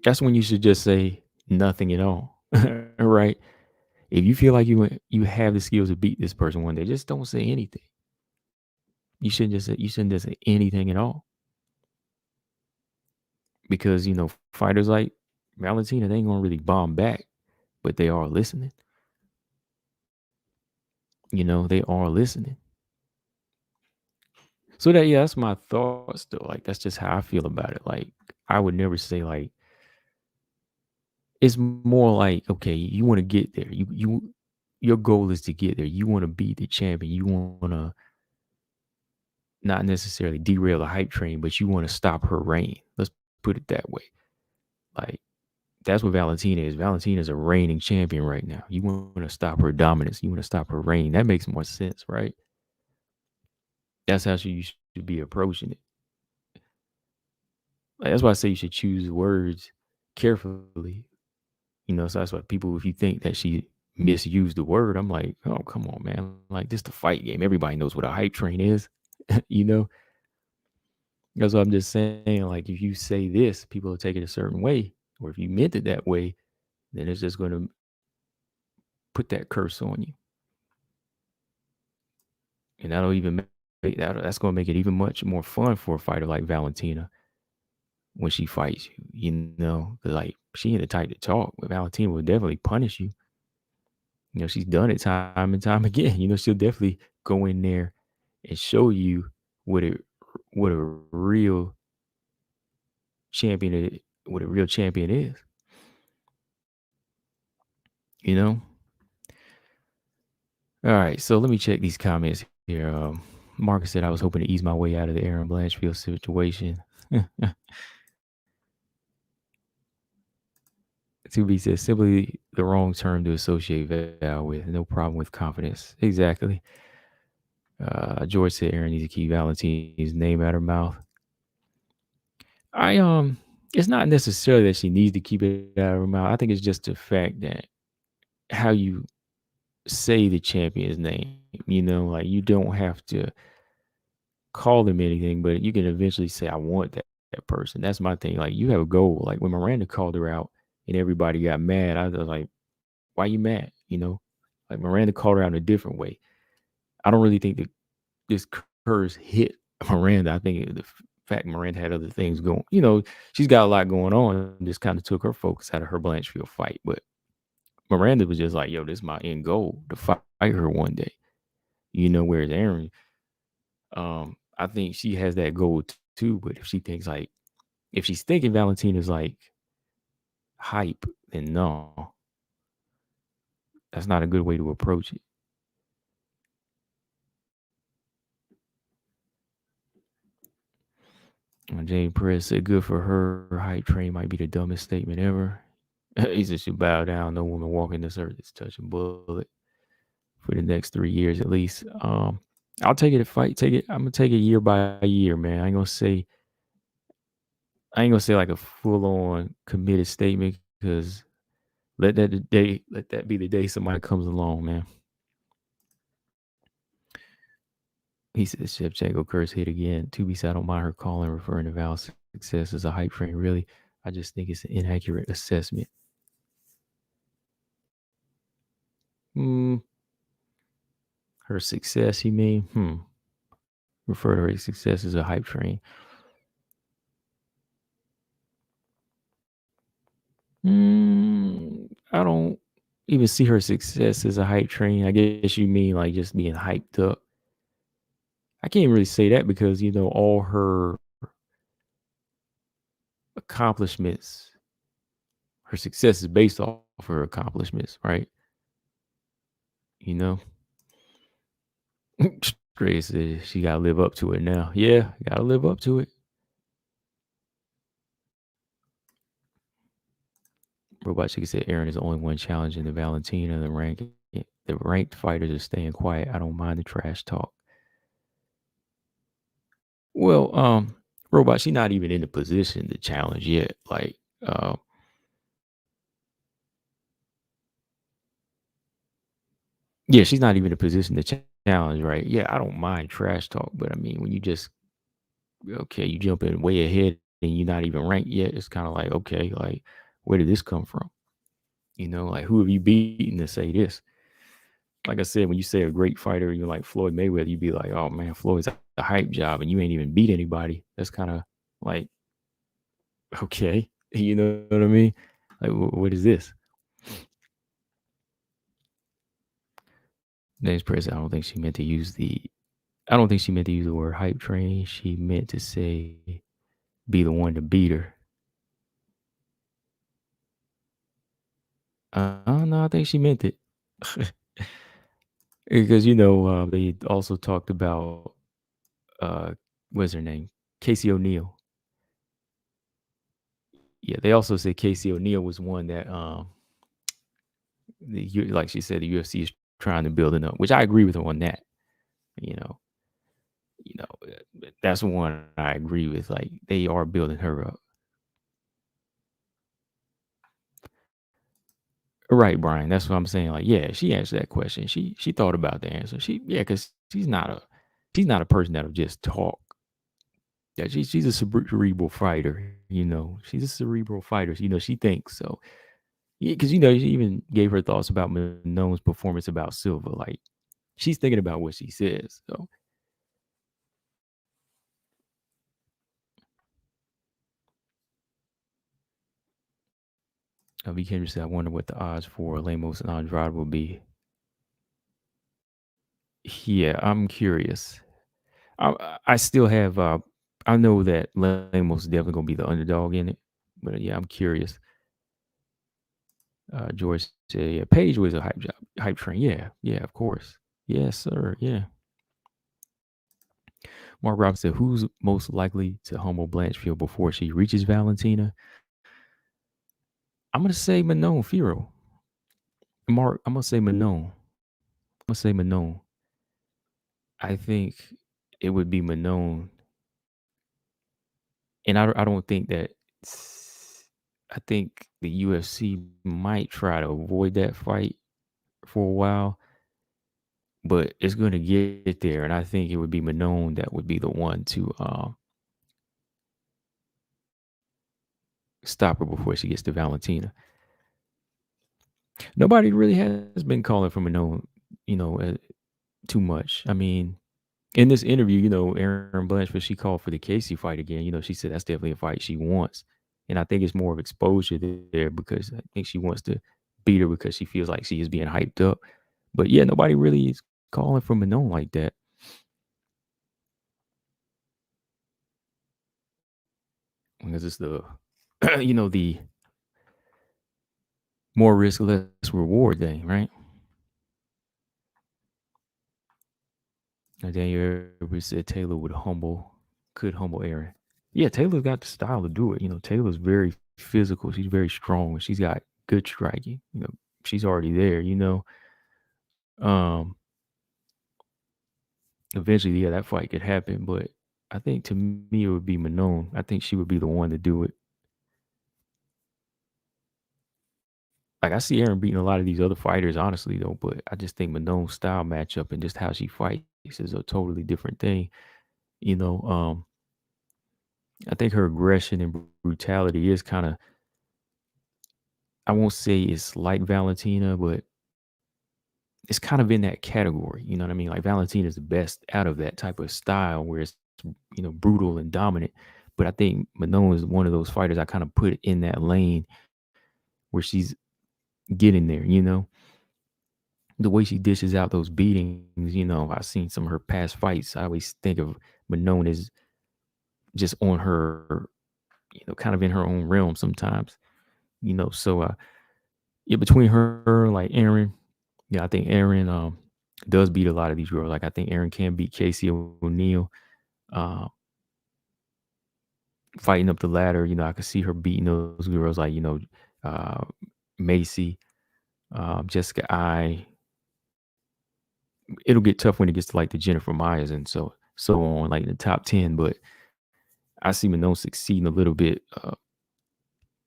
that's when you should just say nothing at all. Right? If you feel like you have the skills to beat this person one day, just don't say anything. You shouldn't just say anything at all. Because, fighters like Valentina, they ain't gonna really bomb back, but they are listening. They are listening. So that's my thoughts though. Like that's just how I feel about it. Like I would never say like it's more like, okay, you want to get there. Your goal is to get there. You want to be the champion. You want to not necessarily derail the hype train, but you want to stop her reign. Let's put it that way. Like that's what Valentina is. Valentina is a reigning champion right now. You want to stop her dominance. You want to stop her reign. That makes more sense, right? That's how you should be approaching it. Like, that's why I say you should choose words carefully. So that's why people, if you think that she misused the word, I'm like, oh, come on, man. Like, this the fight game. Everybody knows what a hype train is, you know? That's what I'm just saying. Like, if you say this, people will take it a certain way. Or if you meant it that way, then it's just going to put that curse on you. And that's going to make it even much more fun for a fighter like Valentina when she fights you, like she ain't the type to talk, but Valentina will definitely punish you. She's done it time and time again. She'll definitely go in there and show you what a real what a real champion is. You know? All right, so let me check these comments here. Marcus said I was hoping to ease my way out of the Aaron Blanchfield situation. 2B says simply the wrong term to associate Val with. No problem with confidence. Exactly. George said Aaron needs to keep Valentina's name out her mouth. It's not necessarily that she needs to keep it out of her mouth. I think it's just the fact that how you say the champion's name. Like you don't have to call them anything, but you can eventually say, I want that person. That's my thing. Like you have a goal. Like when Miranda called her out and everybody got mad, I was like, why you mad? Like Miranda called her out in a different way. I don't really think that this curse hit Miranda. I think the fact Miranda had other things going, she's got a lot going on. Just kind of took her focus out of her Blanchfield fight. But Miranda was just like, yo, this is my end goal to fight her one day. Whereas Aaron, I think she has that goal too. But if she's thinking Valentina's like hype, then no, that's not a good way to approach it. James Perez said, good for her. Hype train might be the dumbest statement ever. He said, she'll bow down. No woman walking this earth is touching bullet for the next 3 years at least. I'll take it to fight. I'm going to take it year by year, man. I ain't going to say I ain't gonna say like a full on committed statement because let that be the day somebody comes along, man. He says Shevchenko curse hit again. To be said, I don't mind her calling, referring to Val's success as a hype train. Really, I just think it's an inaccurate assessment. Hmm, her success, you mean? Refer to her success as a hype train. I don't even see her success as a hype train. I guess you mean like just being hyped up. I can't really say that because all her accomplishments, her success is based off her accomplishments, right? You know, Grace says she got to live up to it now. Yeah, got to live up to it. Robot Chicken said Aaron is the only one challenging the Valentina. The ranked fighters are staying quiet. I don't mind the trash talk. Well, Robot, she's not even in the position to challenge yet. Like, yeah, she's not even in a position to challenge, right? Yeah, I don't mind trash talk, but I mean, when you just okay, you jump in way ahead and you're not even ranked yet, it's kind of like, okay, like, where did this come from? Like, who have you beaten to say this? Like I said, when you say a great fighter, you're like Floyd Mayweather, you'd be like, oh man, Floyd's a hype job, and you ain't even beat anybody. That's kind of like, okay, you know what I mean? Like, what is this? Name's President. I don't think she meant to use the. I don't think she meant to use the word hype train. She meant to say be the one to beat her. No, I think she meant it. Because they also talked about uh what's her name? Casey O'Neill. Yeah, they also said Casey O'Neill was one that like she said the UFC is trying to build it up, which I agree with her on that. You know, that's one I agree with. Like they are building her up. Right, Brian. That's what I'm saying. Like, yeah, she answered that question. She thought about the answer. Because she's not a person that'll just talk. Yeah, she's a cerebral fighter. She's a cerebral fighter. She thinks so. Yeah, because she even gave her thoughts about Manone's performance about Silva. Like, she's thinking about what she says. So, V. Kendrick said, "I wonder what the odds for Lemos and Andrade will be." Yeah, I'm curious. I still have. I know that Lemos is definitely gonna be the underdog in it, but yeah, I'm curious. George said, "Yeah, Paige was a hype train." Yeah, yeah, of course. Yes, sir. Yeah. Mark Robinson said, "Who's most likely to humble Blanchfield before she reaches Valentina?" I'm gonna say Manon Firo. Mark, I'm gonna say Manon. I'm gonna say Manon. I think it would be Manon, and I don't think that. I think the UFC might try to avoid that fight for a while, but it's going to get there, and I think it would be Manon that would be the one to stop her before she gets to Valentina. Nobody really has been calling for Manon, too much. I mean, in this interview, Aaron Blanchfield, she called for the Casey fight again. She said that's definitely a fight she wants. And I think it's more of exposure there because I think she wants to beat her because she feels like she is being hyped up. But yeah, nobody really is calling for Manon like that. Because it's the, the more risk, less reward thing, right? And Daniel Everett said Taylor could humble Aaron. Yeah, Taylor's got the style to do it. Taylor's very physical. She's very strong. She's got good striking. She's already there. Um, eventually, yeah, that fight could happen, but I think to me it would be Manon. I think she would be the one to do it. Like I see Aaron beating a lot of these other fighters, honestly though, but I just think Manon's style matchup and just how she fights is a totally different thing. You know, I think her aggression and brutality is kind of, I won't say it's like Valentina, but it's kind of in that category. You know what I mean? Like Valentina is the best out of that type of style where it's, brutal and dominant. But I think Manon is one of those fighters I kind of put in that lane where she's getting there, the way she dishes out those beatings, I've seen some of her past fights. I always think of Manon as just on her, kind of in her own realm sometimes, So, yeah, between her, like Aaron, yeah, I think Aaron does beat a lot of these girls. Like I think Aaron can beat Casey O'Neill, uh, fighting up the ladder. I could see her beating those girls like uh, Macy, Jessica I. It'll get tough when it gets to like the Jennifer Myers and so on, like in the top 10. But I see Manon succeeding a little bit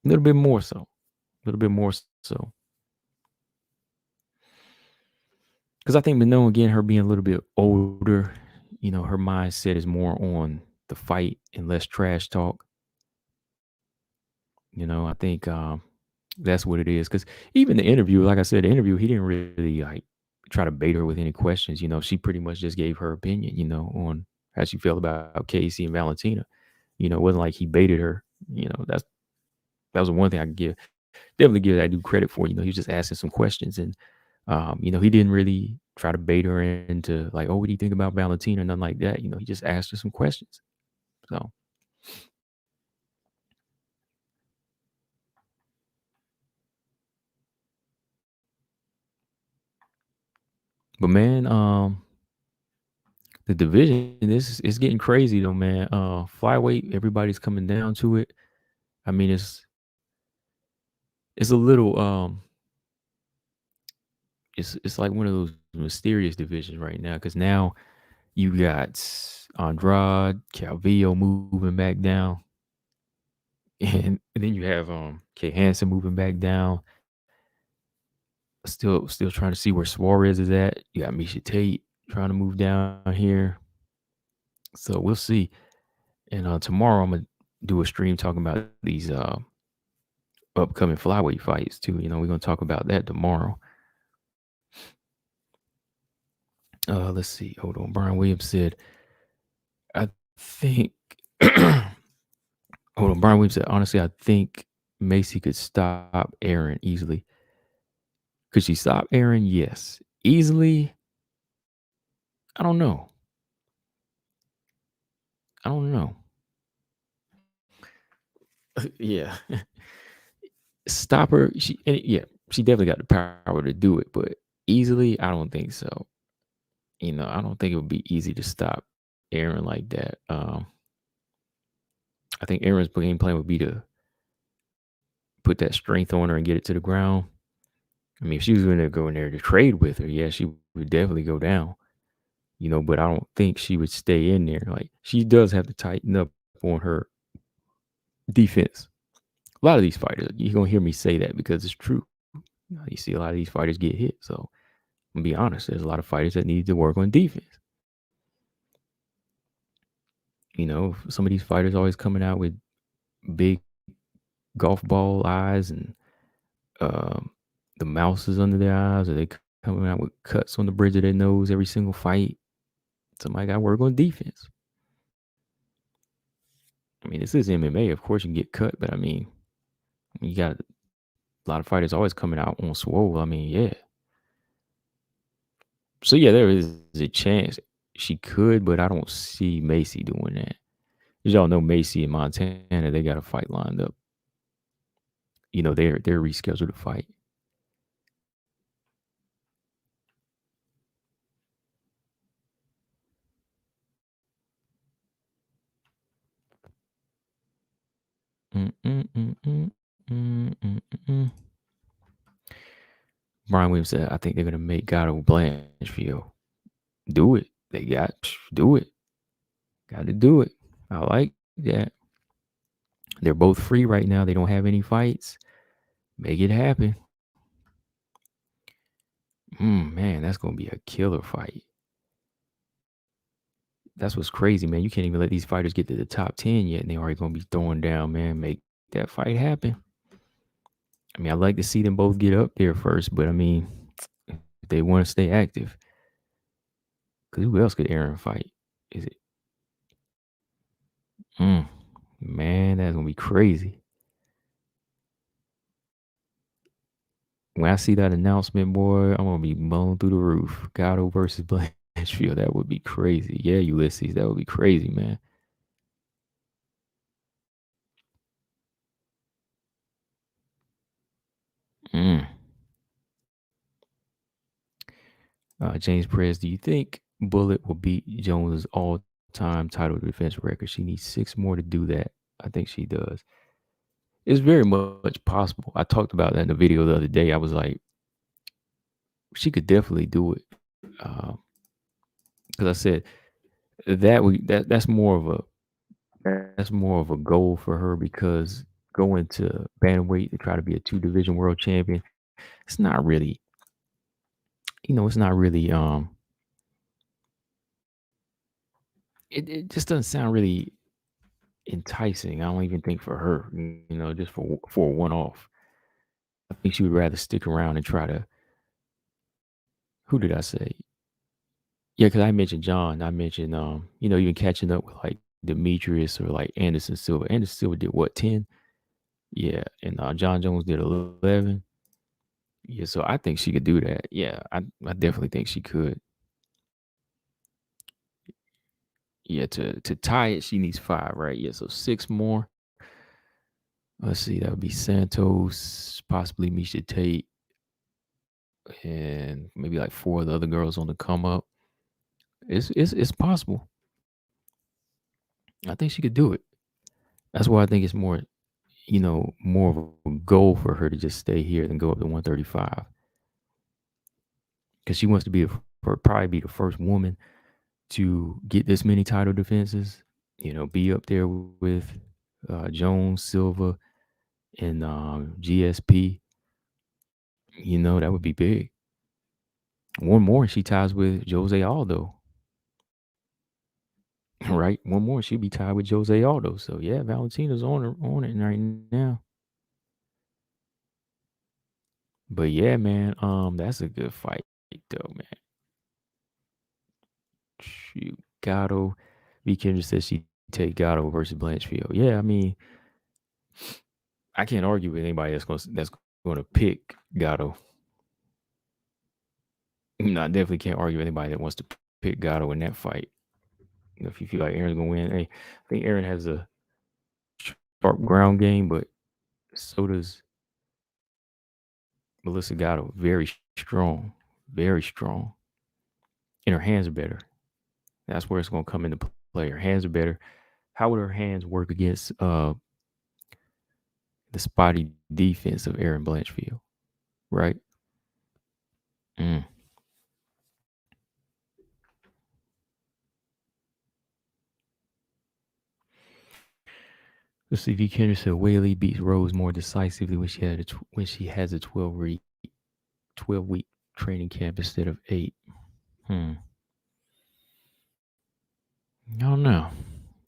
more so, a little bit more so. Because I think Manon, again, her being a little bit older, her mindset is more on the fight and less trash talk. I think that's what it is. Because even the interview, like I said, the interview, he didn't really like try to bait her with any questions. She pretty much just gave her opinion, on how she felt about Casey and Valentina. It wasn't like he baited her. That was the one thing I could definitely give that dude credit for. He was just asking some questions, and he didn't really try to bait her into like, oh, what do you think about Valentina? Nothing like that. He just asked her some questions. So, but man, the division is getting crazy though, man. Flyweight, everybody's coming down to it. I mean, it's a little it's like one of those mysterious divisions right now because now you got Andrade, Calvillo moving back down. And then you have Kay Hansen moving back down. Still trying to see where Suarez is at. You got Misha Tate trying to move down here. So we'll see. And tomorrow I'm gonna do a stream talking about these upcoming flyweight fights too. We're gonna talk about that tomorrow. Let's see. Hold on. Brian Williams said, I think hold on. Brian Williams said, honestly, I think Macy could stop Aaron easily. Could she stop Aaron? Yes. Easily? I don't know. I don't know. Yeah. Stop her. She definitely got the power to do it, but easily, I don't think so. I don't think it would be easy to stop Aaron like that. I think Aaron's game plan would be to put that strength on her and get it to the ground. I mean, if she was going to go in there to trade with her, yeah, she would definitely go down. But I don't think she would stay in there. Like she does have to tighten up on her defense. A lot of these fighters, you're gonna hear me say that because it's true. You see a lot of these fighters get hit. So I'm gonna be honest, there's a lot of fighters that need to work on defense. Some of these fighters always coming out with big golf ball eyes and the mouse is under their eyes, or they coming out with cuts on the bridge of their nose every single fight. Somebody got to work on defense. I mean, this is MMA. Of course, you can get cut, but I mean, you got a lot of fighters always coming out on swole. I mean, yeah. So yeah, there is a chance she could, but I don't see Macy doing that. As y'all know, Macy and Montana, they got a fight lined up. They're rescheduled to fight. Brian Williams said, I think they're gonna make Gatto Blanchfield. Do it. Do it. Got to do it. I like that. They're both free right now. They don't have any fights. Make it happen. Man, that's gonna be a killer fight. That's what's crazy, man. You can't even let these fighters get to the top 10 yet, and they already gonna be throwing down, man. Make that fight happen. I mean, I'd like to see them both get up there first, but I mean, if they want to stay active, because who else could Aaron fight? Is it? Mm, man, that's gonna be crazy. When I see that announcement, boy, I'm gonna be blown through the roof. Gatto versus Blanchfield. That would be crazy. Yeah, Ulysses, that would be crazy, man. Mm. James Perez, do you think Bullet will beat Jones' all-time title defense record? She needs 6 more to do that. I think she does. It's very much possible. I talked about that in the video the other day. I was like, she could definitely do it. Because I said that's more of a goal for her, because going to bantamweight to try to be a 2 division world champion, it's not really, it's not really it just doesn't sound really enticing. I don't even think for her, just for a one off. I think she would rather stick around and try to. Who did I say? Yeah, because I mentioned John. I mentioned even catching up with like Demetrius or like Anderson Silva. Anderson Silva did what, 10? Yeah, and John Jones did 11. Yeah, so I think she could do that. Yeah, I definitely think she could. Yeah, to tie it, she needs 5, right? Yeah, so 6 more. Let's see, that would be Santos, possibly Misha Tate, and maybe like 4 of the other girls on the come up. It's possible. I think she could do it. That's why I think it's more of a goal for her to just stay here than go up to 135, because she wants to probably be the first woman to get this many title defenses. Be up there with Jones, Silva, and GSP. That would be big. One more, she ties with Jose Aldo. Right, one more, she'd be tied with Jose Aldo. So yeah, Valentina's on it right now. But yeah, man, that's a good fight though, man. Shoot, Gatto. V. Kendra says she take Gatto versus Blanchfield. Yeah, I mean, I can't argue with anybody that's gonna pick Gatto. I definitely can't argue with anybody that wants to pick Gatto in that fight. If you feel like Aaron's gonna win, hey, I think Aaron has a sharp ground game, but so does Melissa Gatto. Very strong, very strong, and her hands are better. That's where it's gonna come into play. Her hands are better. How would her hands work against the spotty defense of Aaron Blanchfield? Right. Mm. Let's see. V. Kendra said Whaley beats Rose more decisively when she has a 12-week training camp instead of 8. I don't know.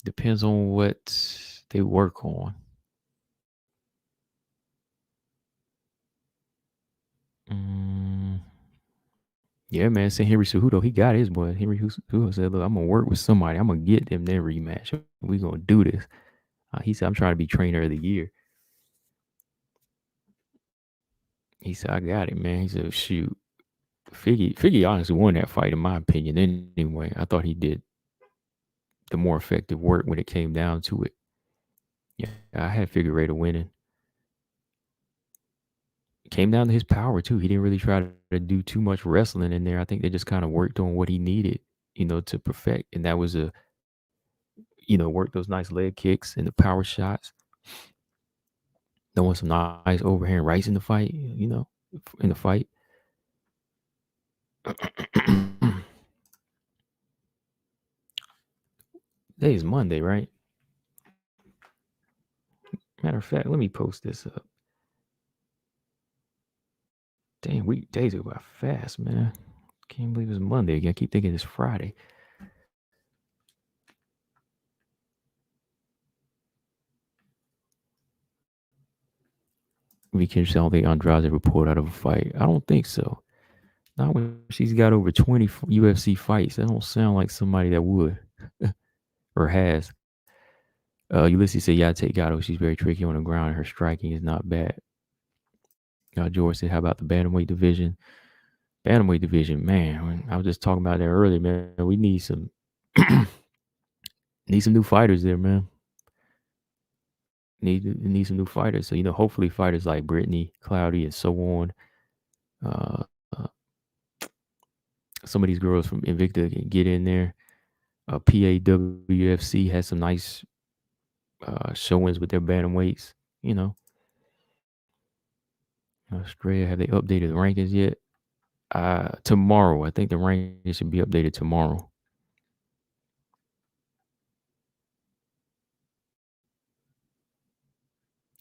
Depends on what they work on. Yeah, man. Saint Henry Cejudo, he got his boy. Henry Cejudo said, "Look, I'm gonna work with somebody. I'm gonna get them their rematch. We gonna do this." He said, "I'm trying to be trainer of the year." He said, "I got it, man." He said, "Shoot, Figgy honestly won that fight in my opinion. Anyway, I thought he did the more effective work when it came down to it. Yeah, I had Figueiredo winning. It came down to his power too. He didn't really try to do too much wrestling in there. I think they just kind of worked on what he needed, to perfect, and that was work those nice leg kicks and the power shots. Throwing some nice overhand rights in the fight, in the fight. Today is Monday, right? Matter of fact, let me post this up. Damn, days go by fast, man. Can't believe it's Monday again. I keep thinking it's Friday. We can just don't think Andrade ever pulled out of a fight. I don't think so. Not when she's got over 20 UFC fights. That don't sound like somebody that would or has. Ulysses said, yeah, I take Gatto. She's very tricky on the ground and her striking is not bad. George said, how about the bantamweight division? Bantamweight division, man. I was just talking about that earlier, man. We need some new fighters there, man. Need some new fighters. So, hopefully fighters like Brittney, Cloudy, and so on. Uh, some of these girls from Invicta can get in there. PAWFC has some nice showings with their bantamweights. Australia, have they updated the rankings yet? Tomorrow. I think the rankings should be updated tomorrow.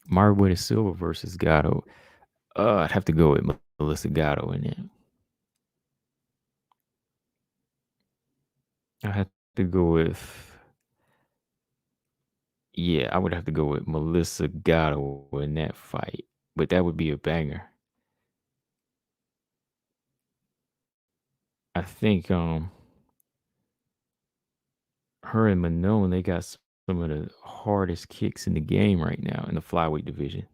Marwood and Silva versus Gatto. I'd have to go with Melissa Gatto in it. I have to go with. Yeah, I would have to go with Melissa Gatto in that fight, but that would be a banger. I think her and Manon, they got some of the hardest kicks in the game right now in the flyweight division.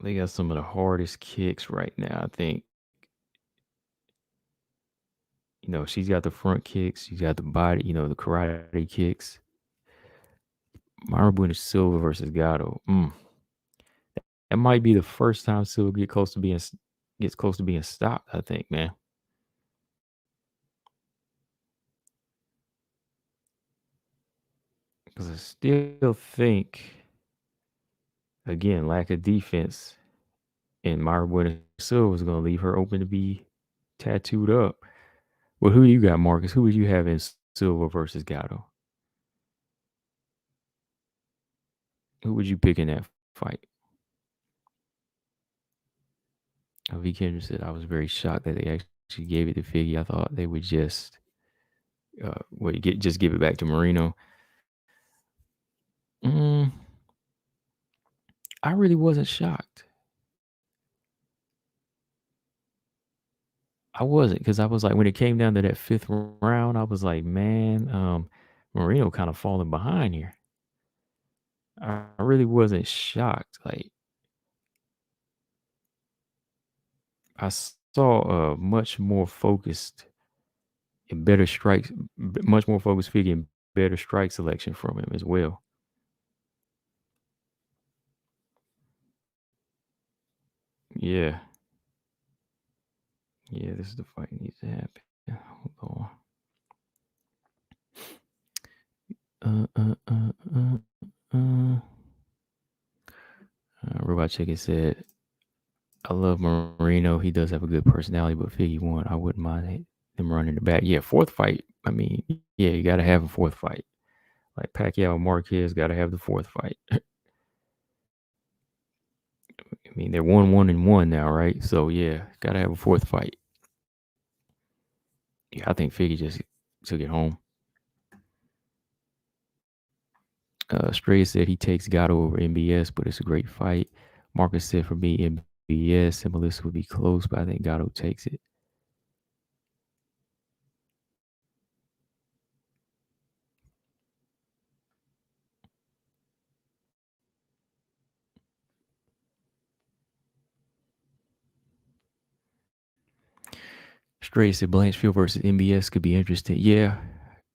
They got some of the hardest kicks right now. I think, she's got the front kicks, she's got the body, the karate kicks. Myra Bueno Silva versus Gatto. That might be the first time Silva gets close to being stopped, I think, man. Because I still think, again, lack of defense, and Myra Bueno Silva is going to leave her open to be tattooed up. Well, who you got, Marcus? Who would you have in Silva versus Gatto? Who would you pick in that fight? V. Kendrick said, I was very shocked that they actually gave it to Figgy. I thought they would just give it back to Marino. I really wasn't shocked. I wasn't, because I was like, when it came down to that 5th round, I was like, man, Marino kind of falling behind here. I really wasn't shocked. Like, I saw a much more focused and better strikes, much more focused figure and better strike selection from him as well. Yeah. Yeah, this is the fight needs to happen. Hold on. Robot Chicken said, I love Marino. He does have a good personality, but Figgy won. I wouldn't mind him running the back. Yeah, 4th fight. I mean, yeah, you got to have a 4th fight. Like Pacquiao and Marquez got to have the 4th fight. I mean, they're 1-1-1 now, right? So, yeah, got to have a 4th fight. Yeah, I think Figgy just took it home. Stray said he takes Gatto over MBS, but it's a great fight. Marcus said for me, MBS and Melissa would be close, but I think Gatto takes it. Stray said Blanchfield versus MBS could be interesting. Yeah,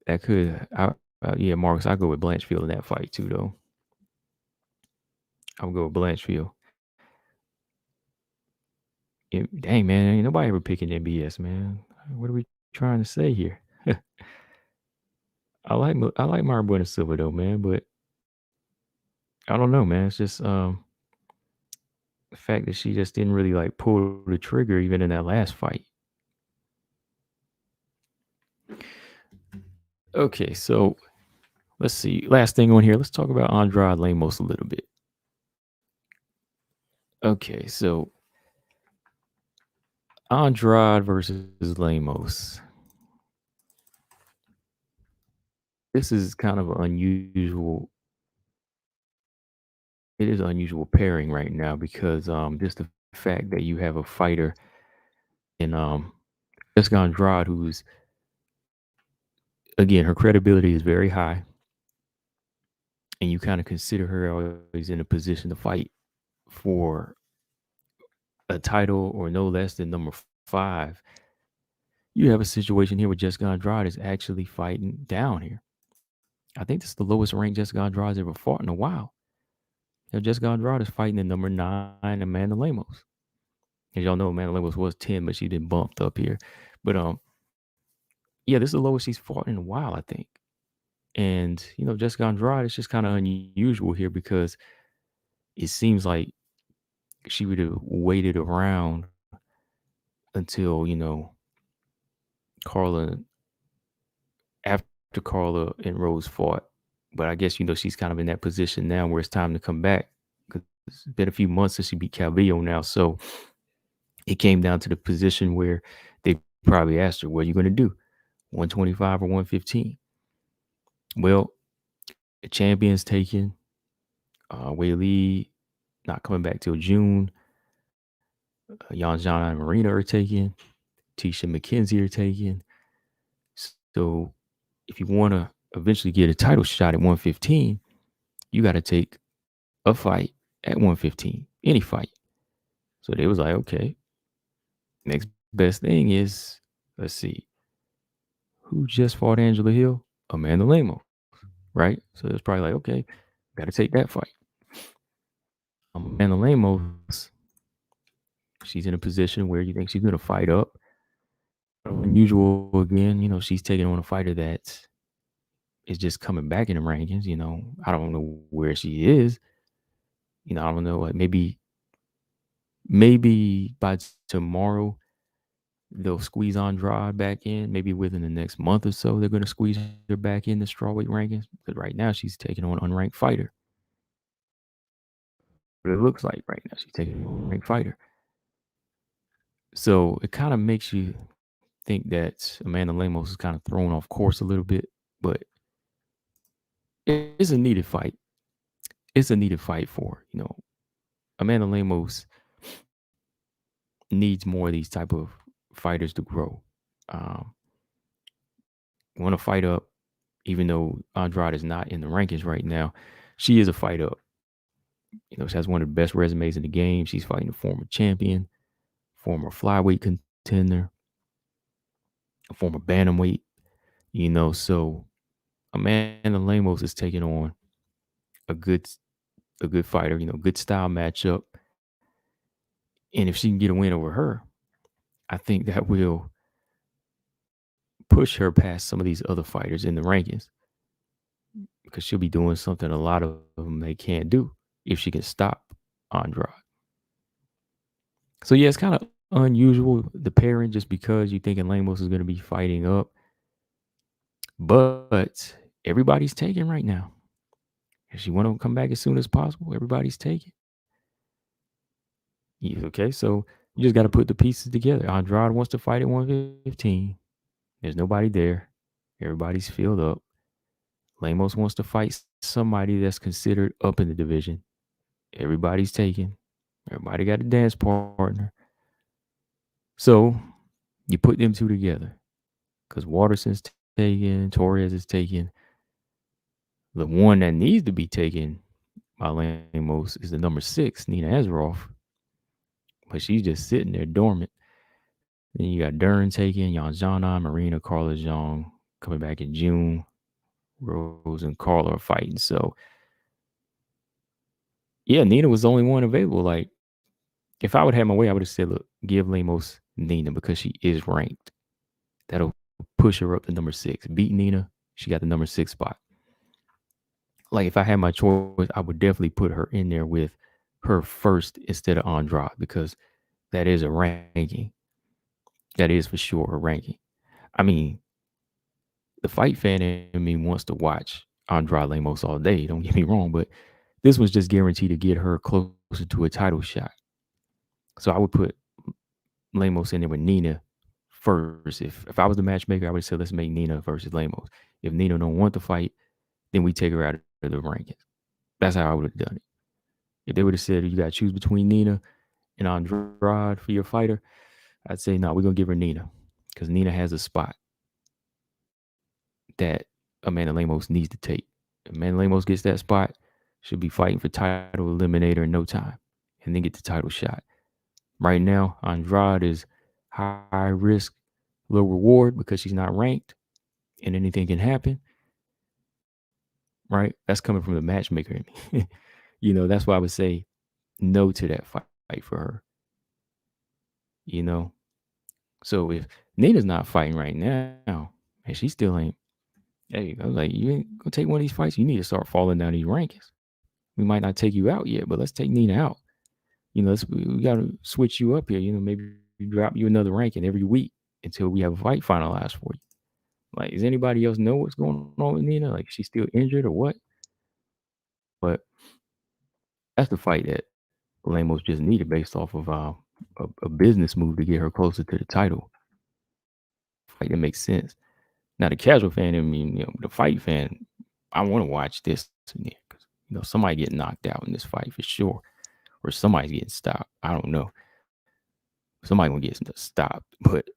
that could. Yeah, Marcus, I'll go with Blanchfield in that fight too, though. I'll go with Blanchfield. Dang, man, ain't nobody ever picking MBS, man. What are we trying to say here? I like Myra Bueno Silva though, man, but I don't know, man. It's just the fact that she just didn't really like pull the trigger even in that last fight. Okay, so Let's see. Last thing on here. Let's talk about Andrade Lemos a little bit. Okay, so Andrade versus Lemos. This is kind of an unusual. It is an unusual pairing right now because just the fact that you have a fighter in Jessica Andrade, who's again her credibility is very high, and you kind of consider her always in a position to fight for a title or no less than number 5. You have a situation here where Jessica Andrade is actually fighting down here. I think this is the lowest ranked Jessica Andrade's ever fought in a while. Jessica Andrade is fighting the number 9 Amanda Lemos. As y'all know, Amanda Lemos was 10, but she been bumped up here. But yeah, this is the lowest she's fought in a while, I think. And Jessica Andrade is just kind of unusual here because it seems like she would have waited around until Carla after Carla and Rose fought. But I guess she's kind of in that position now where it's time to come back because it's been a few months since she beat Calvillo now. So it came down to the position where they probably asked her, "What are you going to do, 125 or 115?" Well, the champion's taken. Wei not coming back till June. Jana and Marina are taken. Tisha McKenzie are taken. So if you want to eventually get a title shot at 115, you got to take a fight at 115, any fight. So they was like, okay, next best thing is, let's see, who just fought Angela Hill? Amanda Lemos, right? So it's probably like, okay, got to take that fight. Amanda Lemos, she's in a position where you think she's going to fight up. Unusual again, she's taking on a fighter that is just coming back in the rankings. I don't know where she is. I don't know. Like maybe by tomorrow they'll squeeze Andrade back in. Maybe within the next month or so they're going to squeeze her back in the strawweight rankings. Because right now she's taking on an unranked fighter. But it looks like right now she's taking on an unranked fighter. So it kind of makes you think that Amanda Lemos is kind of thrown off course a little bit, but it's a needed fight. It's a needed fight for Amanda Lemos needs more of these type of fighters to grow. Want to fight up, even though Andrade is not in the rankings right now. She is a fight up. She has one of the best resumes in the game. She's fighting a former champion, former flyweight contender, a former bantamweight. So Amanda Lemos is taking on a good fighter. Good style matchup. And if she can get a win over her, I think that will push her past some of these other fighters in the rankings because she'll be doing something a lot of them they can't do if she can stop Andrade. So yeah, it's kind of unusual, the pairing, just because you thinking Lemos is going to be fighting up. But everybody's taking right now. If she want to come back as soon as possible, everybody's taking. Yeah, okay, so you just got to put the pieces together. Andrade wants to fight at 115. There's nobody there. Everybody's filled up. Lemos wants to fight somebody that's considered up in the division. Everybody's taken. Everybody got a dance partner. So you put them two together because Waterson's taken, Torres is taken. The one that needs to be taken by Lemos is the number 6, Nina Azaroff. But she's just sitting there dormant. Then you got Dern taken, Jana, Marina, Carla Zhang coming back in June. Rose and Carla are fighting. So, yeah, Nina was the only one available. Like, if I would have my way, I would have said, look, give Lemos Nina because she is ranked. That'll push her up to number 6. Beat Nina. She got the number 6 spot. Like, if I had my choice, I would definitely put her in there with her first instead of Andrade because that is a ranking. That is for sure a ranking. I mean, the fight fan in me wants to watch Andrade Lemos all day. Don't get me wrong, but this was just guaranteed to get her closer to a title shot. So I would put Lemos in there with Nina first. If I was the matchmaker, I would say let's make Nina versus Lemos. If Nina don't want to fight, then we take her out of the rankings. That's how I would have done it. If they would have said you got to choose between Nina and Andrade for your fighter, I'd say no, we're gonna give her Nina because Nina has a spot that Amanda Lemos needs to take. Amanda Lemos gets that spot, she'll be fighting for title eliminator in no time, and then get the title shot. Right now, Andrade is high risk, low reward because she's not ranked, and anything can happen. Right? That's coming from the matchmaker in me. That's why I would say no to that fight for her. So if Nina's not fighting right now, and she still ain't, hey, I was like, you ain't gonna take one of these fights, you need to start falling down these rankings. We might not take you out yet, but let's take Nina out. We gotta switch you up here. Maybe drop you another ranking every week until we have a fight finalized for you. Like, does anybody else know what's going on with Nina? Like, she's still injured or what? But that's the fight that Lemos just needed based off of a business move to get her closer to the title. Fight that makes sense. Now, the casual fan, I mean, the fight fan, I want to watch this because somebody get knocked out in this fight for sure, or somebody's getting stopped. I don't know. Somebody gonna get stopped, but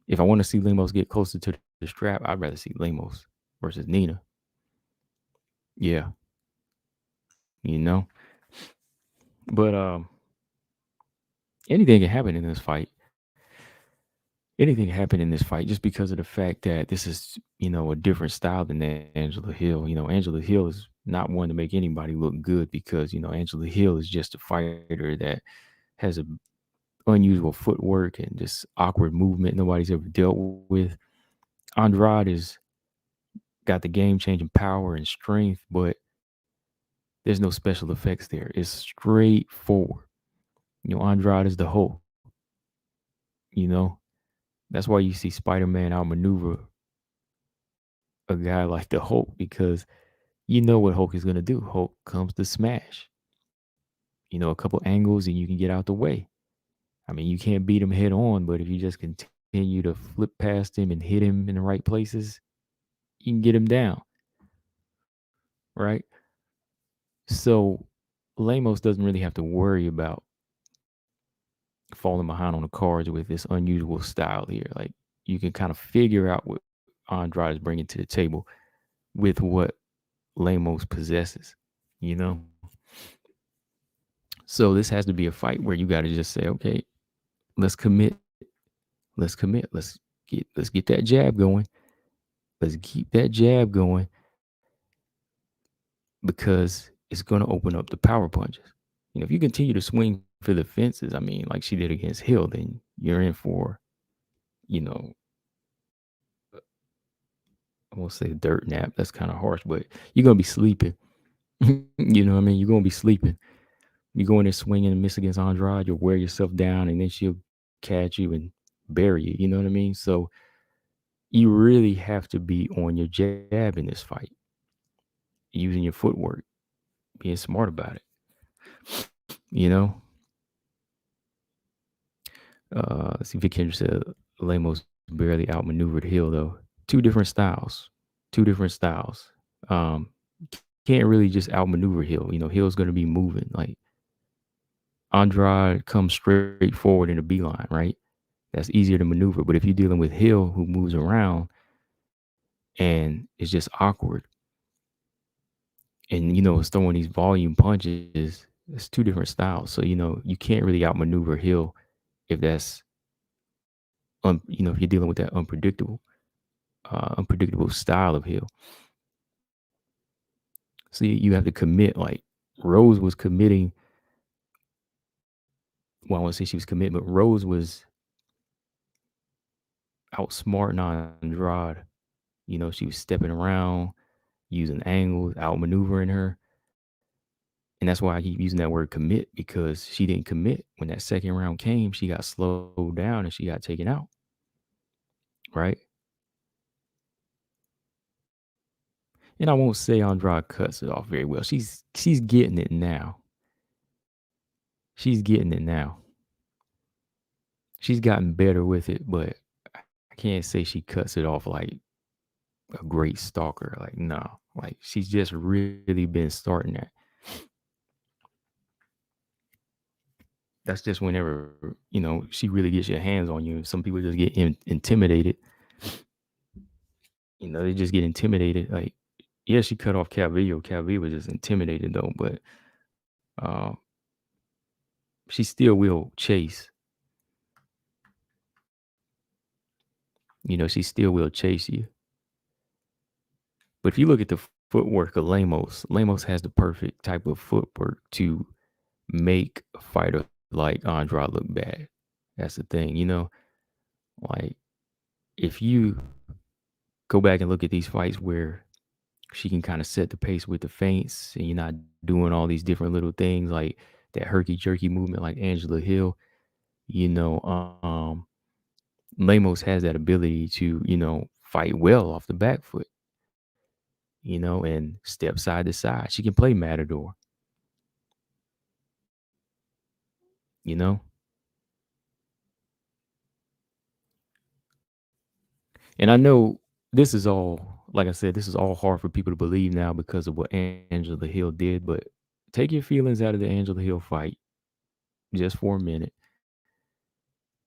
if I want to see Lemos get closer to the strap, I'd rather see Lemos versus Nina. Yeah, but anything can happen in this fight. Anything can happen in this fight just because of the fact that this is, a different style than Angela Hill. Angela Hill is not one to make anybody look good because, Angela Hill is just a fighter that has a unusual footwork and just awkward movement nobody's ever dealt with. Andrade has got the game-changing power and strength, but there's no special effects there. It's straightforward. Andrade is the Hulk. That's why you see Spider-Man outmaneuver a guy like the Hulk because you know what Hulk is going to do. Hulk comes to smash. A couple angles and you can get out the way. I mean, you can't beat him head on, but if you just continue to flip past him and hit him in the right places, you can get him down. Right? So Lemos doesn't really have to worry about falling behind on the cards with this unusual style here. Like, you can kind of figure out what Andrade is bringing to the table with what Lemos possesses, So this has to be a fight where you got to just say, okay, let's commit. Let's commit. Let's get that jab going. Let's keep that jab going because it's going to open up the power punches. If you continue to swing for the fences, I mean, like she did against Hill, then you're in for, I won't say dirt nap. That's kind of harsh, but you're going to be sleeping. You know what I mean? You're going to be sleeping. You go in there swinging and miss against Andrade, you'll wear yourself down, and then she'll catch you and bury you. You know what I mean? So you really have to be on your jab in this fight, using your footwork, being smart about it. Let's see, Vic Kendrick said Lemos barely outmaneuvered Hill, though. Two different styles. Can't really just outmaneuver Hill. Hill's going to be moving. Like, Andrade comes straight forward in a beeline, right? That's easier to maneuver. But if you're dealing with Hill, who moves around and it's just awkward, and is throwing these volume punches, it's two different styles. So you can't really outmaneuver Hill if that's if you're dealing with that unpredictable style of Hill. So you have to commit. Like, Rose was committing. Well, I won't say she was committing, but Rose was outsmarting Andrade. She was stepping around, using angles, outmaneuvering her. And that's why I keep using that word commit, because she didn't commit. When that second round came, she got slowed down and she got taken out. Right? And I won't say Andrade cuts it off very well. She's getting it now. She's getting it now. She's gotten better with it, but I can't say she cuts it off like a great stalker. Like, no. Like she's just really been starting that. That's just whenever, she really gets your hands on you. Some people just get intimidated. They just get intimidated. Like, yeah, she cut off Calvillo. Calvillo was just intimidated though, but uh, she still will chase. She still will chase you. But if you look at the footwork of Lemos, Lemos has the perfect type of footwork to make a fighter like Andrade look bad. That's the thing, like if you go back and look at these fights where she can kind of set the pace with the feints and you're not doing all these different little things like that herky jerky movement like Angela Hill, you know, um, Lemos has that ability to, fight well off the back foot, and step side to side. She can play Matador, you know? And I know this is all, like I said, this is all hard for people to believe now because of what Angela Hill did, but take your feelings out of the Angela Hill fight just for a minute.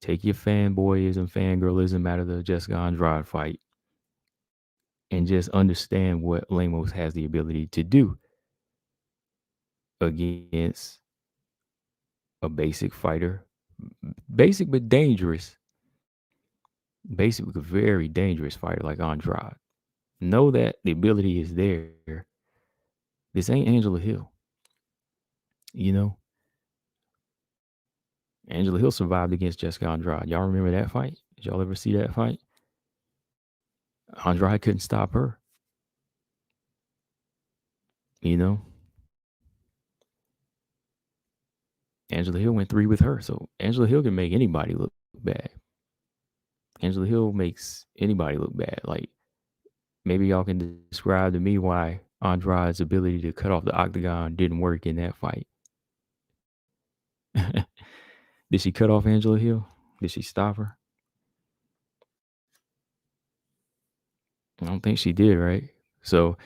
Take your fanboyism, fangirlism out of the Jessica Andrade fight and just understand what Lemos has the ability to do against a basic fighter. Basic but dangerous. Basic but very dangerous fighter like Andrade. Know that the ability is there. This ain't Angela Hill. You know, Angela Hill survived against Jessica Andrade. Y'all remember that fight? Did y'all ever see that fight? Andrade couldn't stop her. You know, Angela Hill went 3 with her. So Angela Hill can make anybody look bad. Angela Hill makes anybody look bad. Like maybe y'all can describe to me why Andrade's ability to cut off the octagon didn't work in that fight. Did she cut off Angela Hill? Did she stop her? I don't think she did, right? So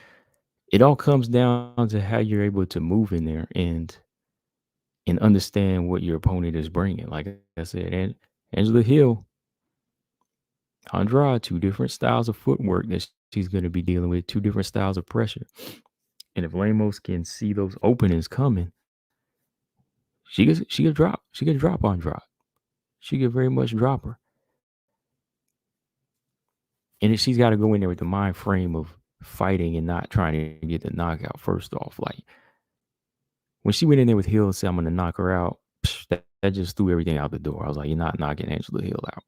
it all comes down to how you're able to move in there and understand what your opponent is bringing. Like I said, and Angela Hill, Andrade, 2 different styles of footwork that she's going to be dealing with, 2 different styles of pressure. And if Lemos can see those openings coming, she could drop. She could drop Andrade. She could very much drop her. And she's got to go in there with the mind frame of fighting and not trying to get the knockout first off. Like when she went in there with Hill and said, I'm going to knock her out, that just threw everything out the door. I was like, you're not knocking Angela Hill out.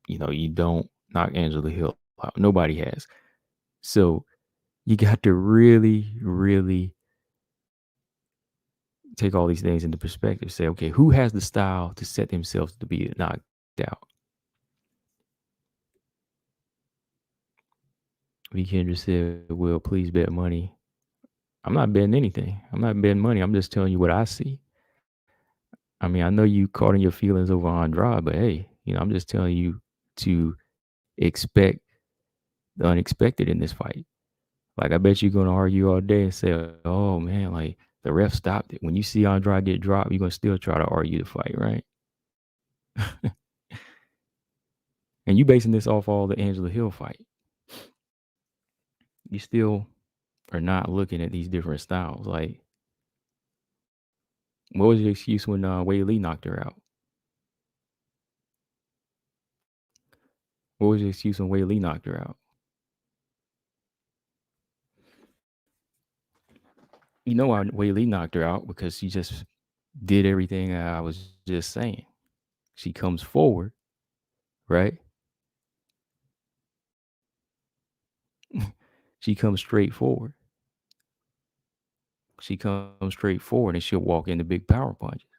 You don't knock Angela Hill out. Nobody has. So you got to really, really take all these things into perspective. Say, okay, who has the style to set themselves to be knocked out? V. Kendra said, well, please bet money. I'm not betting anything. I'm not betting money. I'm just telling you what I see. I mean, I know you caught in your feelings over Andrade, but hey, I'm just telling you to expect the unexpected in this fight. Like, I bet you're going to argue all day and say, oh, man, like, the ref stopped it. When you see Andrade get dropped, you're going to still try to argue the fight, right? And you basing this off all the Angela Hill fight. You still are not looking at these different styles. Like, what was your excuse when Wei Lee knocked her out? What was your excuse when Wei Lee knocked her out? You know why Wei Lee knocked her out? Because she just did everything I was just saying. She comes forward, right? She comes straight forward. She comes straight forward and she'll walk into big power punches.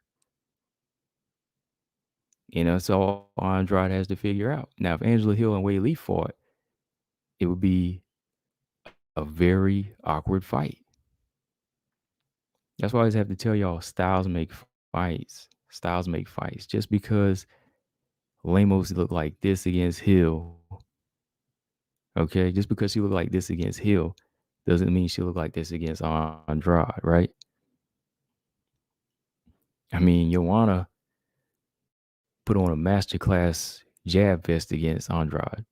That's all Andrade has to figure out. Now, if Angela Hill and Wei Lee fought, it would be a very awkward fight. That's why I always have to tell y'all styles make fights. Styles make fights. Just because Lemos look like this against Hill, okay? Just because she look like this against Hill doesn't mean she look like this against Andrade, right? I mean, Joanna put on a masterclass jab fest against Andrade.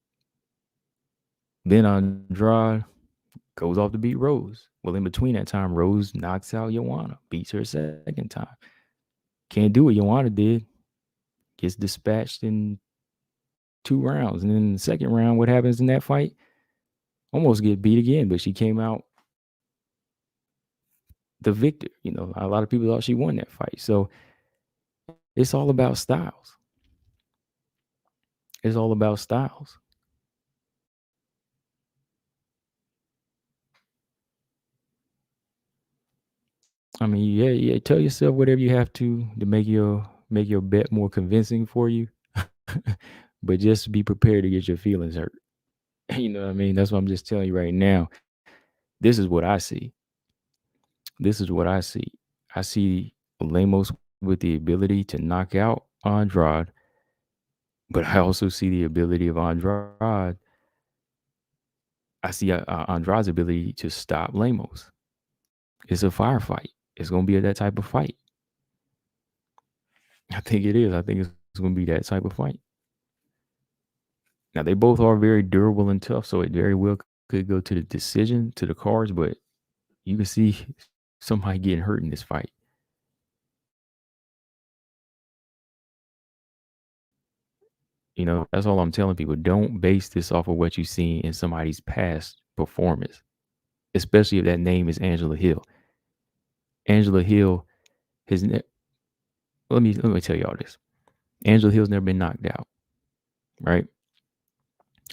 Then Andrade goes off to beat Rose. Well, in between that time, Rose knocks out Joanna, beats her a second time. Can't do what Joanna did. Gets dispatched in 2 rounds. And then in the second round, what happens in that fight? Almost get beat again, but she came out the victor. A lot of people thought she won that fight. So it's all about styles. It's all about styles. I mean, yeah. Tell yourself whatever you have to make your bet more convincing for you. But just be prepared to get your feelings hurt. You know what I mean? That's what I'm just telling you right now. This is what I see. This is what I see. I see Lemos with the ability to knock out Andrade, but I also see the ability of Andrade. I see Andrade's ability to stop Lemos. It's a firefight. It's going to be that type of fight. I think it is. I think it's going to be that type of fight. Now, they both are very durable and tough, so it very well could go to the decision, to the cards, but you can see somebody getting hurt in this fight. That's all I'm telling people. Don't base this off of what you see in somebody's past performance, especially if that name is Angela Hill. Angela Hill has let me tell y'all this. Angela Hill's never been knocked out, right?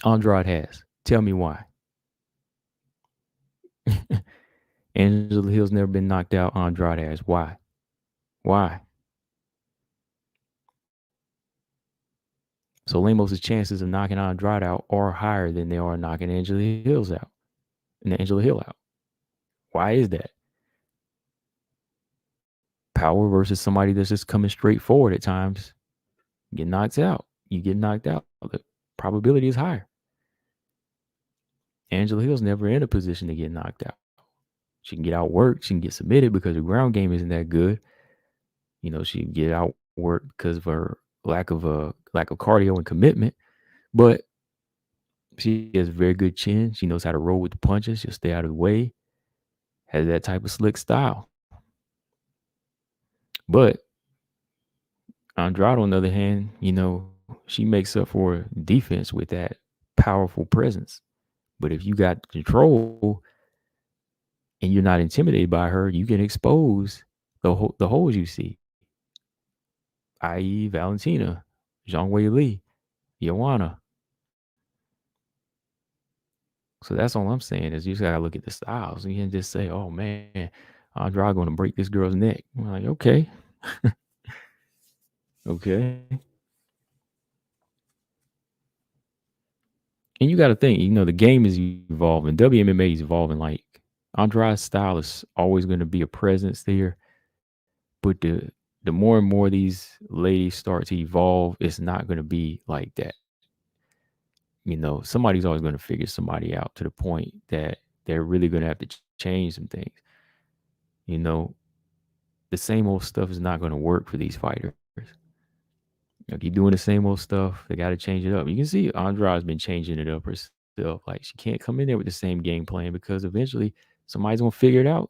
Andrade has. Tell me why. Angela Hill's never been knocked out. Andrade has. Why? Why? So Lemos' chances of knocking Andrade out are higher than they are knocking Angela Hill out. Why is that? Power versus somebody that's just coming straight forward at times. Get knocked out. You get knocked out. The probability is higher. Angela Hill's never in a position to get knocked out. She can get outworked. She can get submitted because her ground game isn't that good. She can get outworked because of her lack of cardio and commitment. But she has a very good chin. She knows how to roll with the punches. She'll stay out of the way. Has that type of slick style. But Andrade, on the other hand, she makes up for defense with that powerful presence. But if you got control and you're not intimidated by her, you can expose the holes you see, i.e. Valentina, Zhang Wei Li, Joanna. So that's all I'm saying is you just got to look at the styles. You can't just say, oh, man, Andrade going to break this girl's neck. I'm like, okay. Okay. And you got to think, the game is evolving. WMMA is evolving. Like, Andrade's style is always going to be a presence there. But the more and more these ladies start to evolve, it's not going to be like that. Somebody's always going to figure somebody out to the point that they're really going to have to change some things. The same old stuff is not going to work for these fighters. Keep doing the same old stuff. They got to change it up. You can see Andrade's been changing it up herself. Like, she can't come in there with the same game plan because eventually somebody's going to figure it out.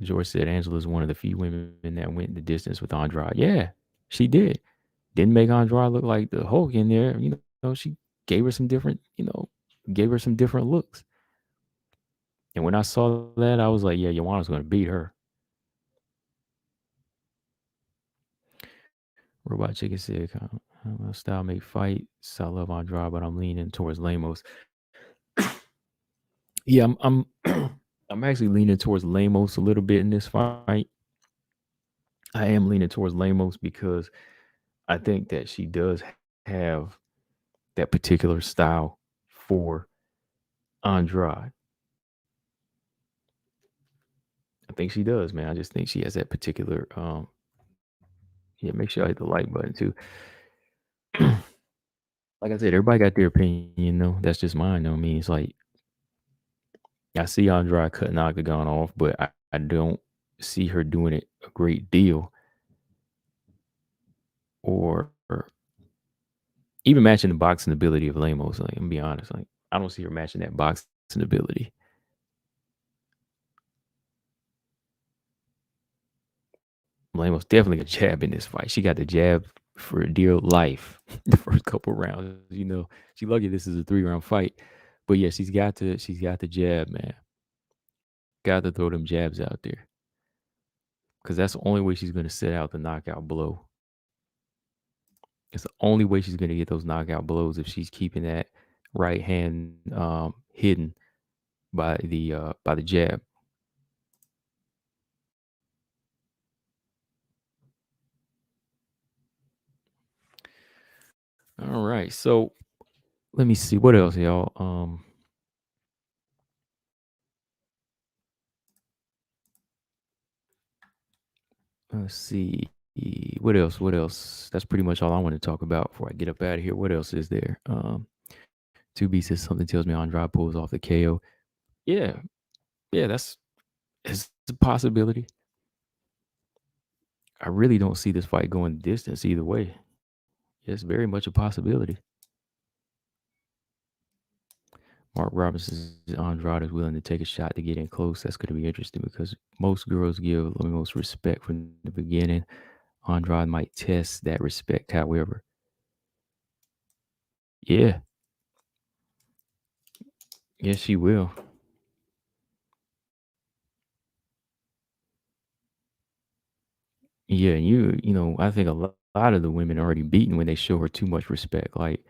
George said Angela's one of the few women that went the distance with Andrade. Yeah, she did. Didn't make Andrade look like the Hulk in there. She gave her some different, looks. And when I saw that, I was like, yeah, Joanna's going to beat her. Robot Chicken said, style make fights. I love Andrade, but I'm leaning towards Lemos. Yeah, I'm I'm actually leaning towards Lemos a little bit in this fight. I am leaning towards Lemos because I think that she does have that particular style for Andrade. I think she does, man. I just think she has that particular yeah, make sure I hit the like button too. Like I said, everybody got their opinion, though. That's just mine, though. I mean, it's like I see Andrade cutting Octagon off, but I don't see her doing it a great deal or even matching the boxing ability of Lemos. Like, I'm gonna be honest, like I don't see her matching that boxing ability. Lemos definitely a jab in this fight. She got the jab for dear life the first couple rounds. You know, she lucky this is a 3-round fight. But yeah, she's got the jab, man. Got to throw them jabs out there. Because that's the only way she's gonna set out the knockout blow. It's the only way she's gonna get those knockout blows if she's keeping that right hand hidden by the jab. All right, so let me see what else, y'all. Let's see what else. What else? That's pretty much all I want to talk about before I get up out of here. What else is there? 2B says something tells me Andrade pulls off the KO. Yeah, yeah, it's a possibility. I really don't see this fight going distance either way. It's very much a possibility. Mark Robinson's Andrade is willing to take a shot to get in close. That's going to be interesting because most girls give Lemos respect from the beginning. Andrade might test that respect, however. Yeah, yes, she will. Yeah, you know, I think a lot of the women are already beaten when they show her too much respect. Like,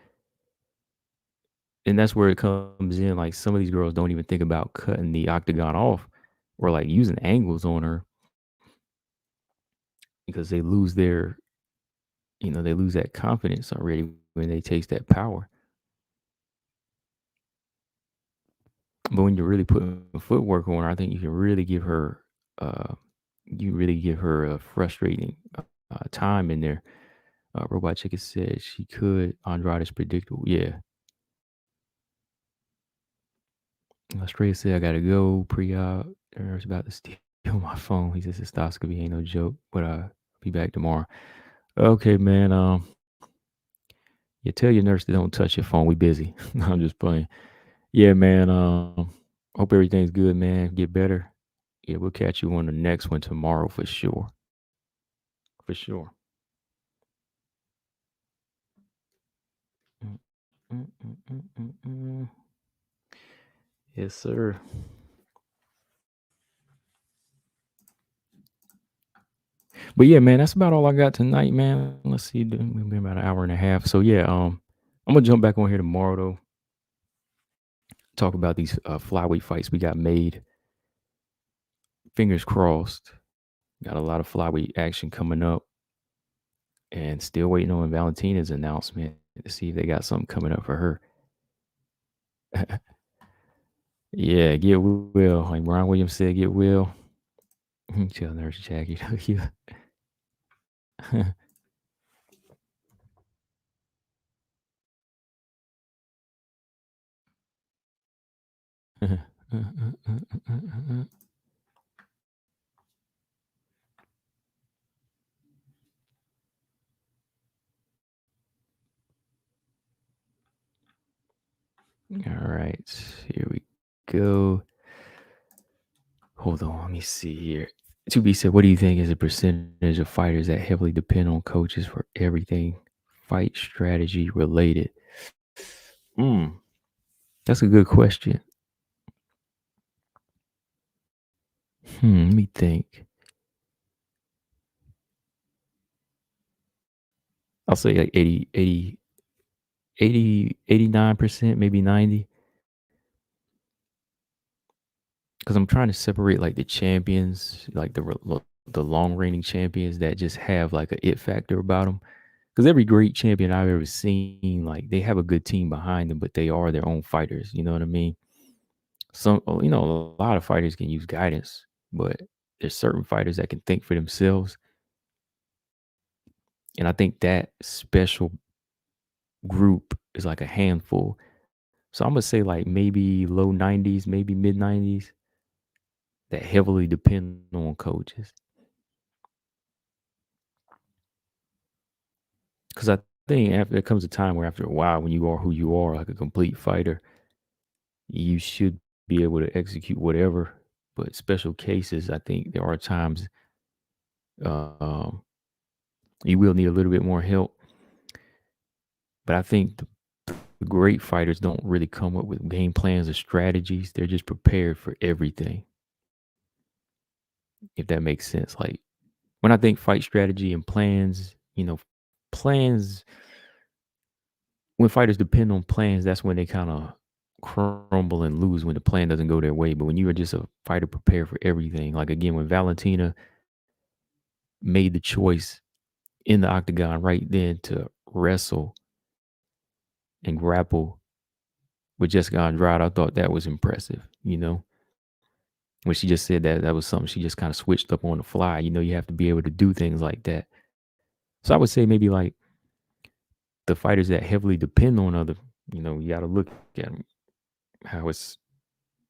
and that's where it comes in. Like, some of these girls don't even think about cutting the octagon off or like using angles on her because they lose that confidence already when they taste that power. But when you're really putting footwork on her, I think uh, you really give her a frustrating time in there. Robot Chicken said she could. Andrade is predictable. Yeah. Australia said I gotta go. Pre-op. The nurse about to steal my phone. He says cystoscopy ain't no joke, but I'll be back tomorrow. Okay, man. Yeah, tell your nurse to don't touch your phone. We busy. I'm just playing. Yeah, man. Hope everything's good, man. Get better. Yeah, we'll catch you on the next one tomorrow for sure. For sure. Mm, mm, mm, mm, mm, mm. Yes, sir. But yeah, man, that's about all I got tonight, man. Let's see, we've been about an hour and a half. So yeah, I'm gonna jump back on here tomorrow though. Talk about these flyweight fights we got made. Fingers crossed. Got a lot of flyweight action coming up, and still waiting on Valentina's announcement to see if they got something coming up for her. Yeah, get Will. Like Brian Williams said, get Will. Tell Nurse Jackie. Yeah. All right, here we go. Hold on, let me see here. To be said, what do you think is the percentage of fighters that heavily depend on coaches for everything fight strategy related? Mm, that's a good question. Let me think. I'll say like 89%, maybe 90. Because I'm trying to separate like the champions, like the long reigning champions that just have like a it factor about them because every great champion I've ever seen, like they have a good team behind them, but they are their own fighters. You know what I mean? Some, a lot of fighters can use guidance, but there's certain fighters that can think for themselves, and I think that special group is like a handful. So I'm gonna say like maybe low 90s, maybe mid 90s that heavily depend on coaches. Because I think after there comes a time where after a while, when you are who you are, like a complete fighter, you should be able to execute whatever. But special cases, I think there are times um, you will need a little bit more help. But I think the great fighters don't really come up with game plans or strategies. They're just prepared for everything, if that makes sense. Like when I think fight strategy and plans, plans, when fighters depend on plans, that's when they kind of crumble and lose when the plan doesn't go their way. But when you are just a fighter prepared for everything, like again, when Valentina made the choice in the octagon right then to wrestle and grapple with Jessica Andrade, I thought that was impressive. When she just said that was something she just kind of switched up on the fly. You have to be able to do things like that. So I would say maybe like the fighters that heavily depend on other, you got to look at how it's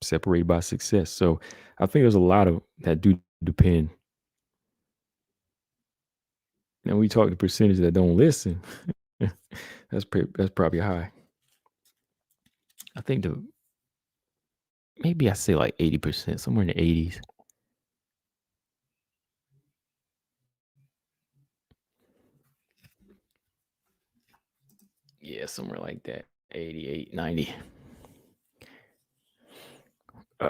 separated by success. So I think there's a lot of that do depend. Now we talk the percentage that don't listen. That's probably high. I think maybe I say like 80%, somewhere in the 80s. Yeah, somewhere like that. 88, 90.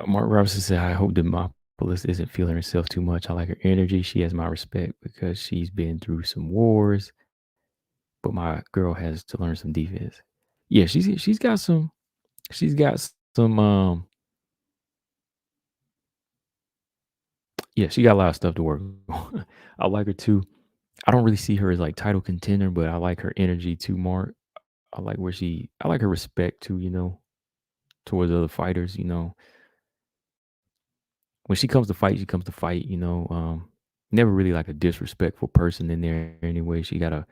Mark Robinson said, I hope Demopolis isn't feeling herself too much. I like her energy. She has my respect because she's been through some wars, but my girl has to learn some defense. Yeah, she's got some yeah, she got a lot of stuff to work on. I like her too. I don't really see her as like title contender, but I like her energy too, Mark. I like her respect too, towards other fighters. When she comes to fight, she comes to fight. Never really like a disrespectful person in there anyway. She got a,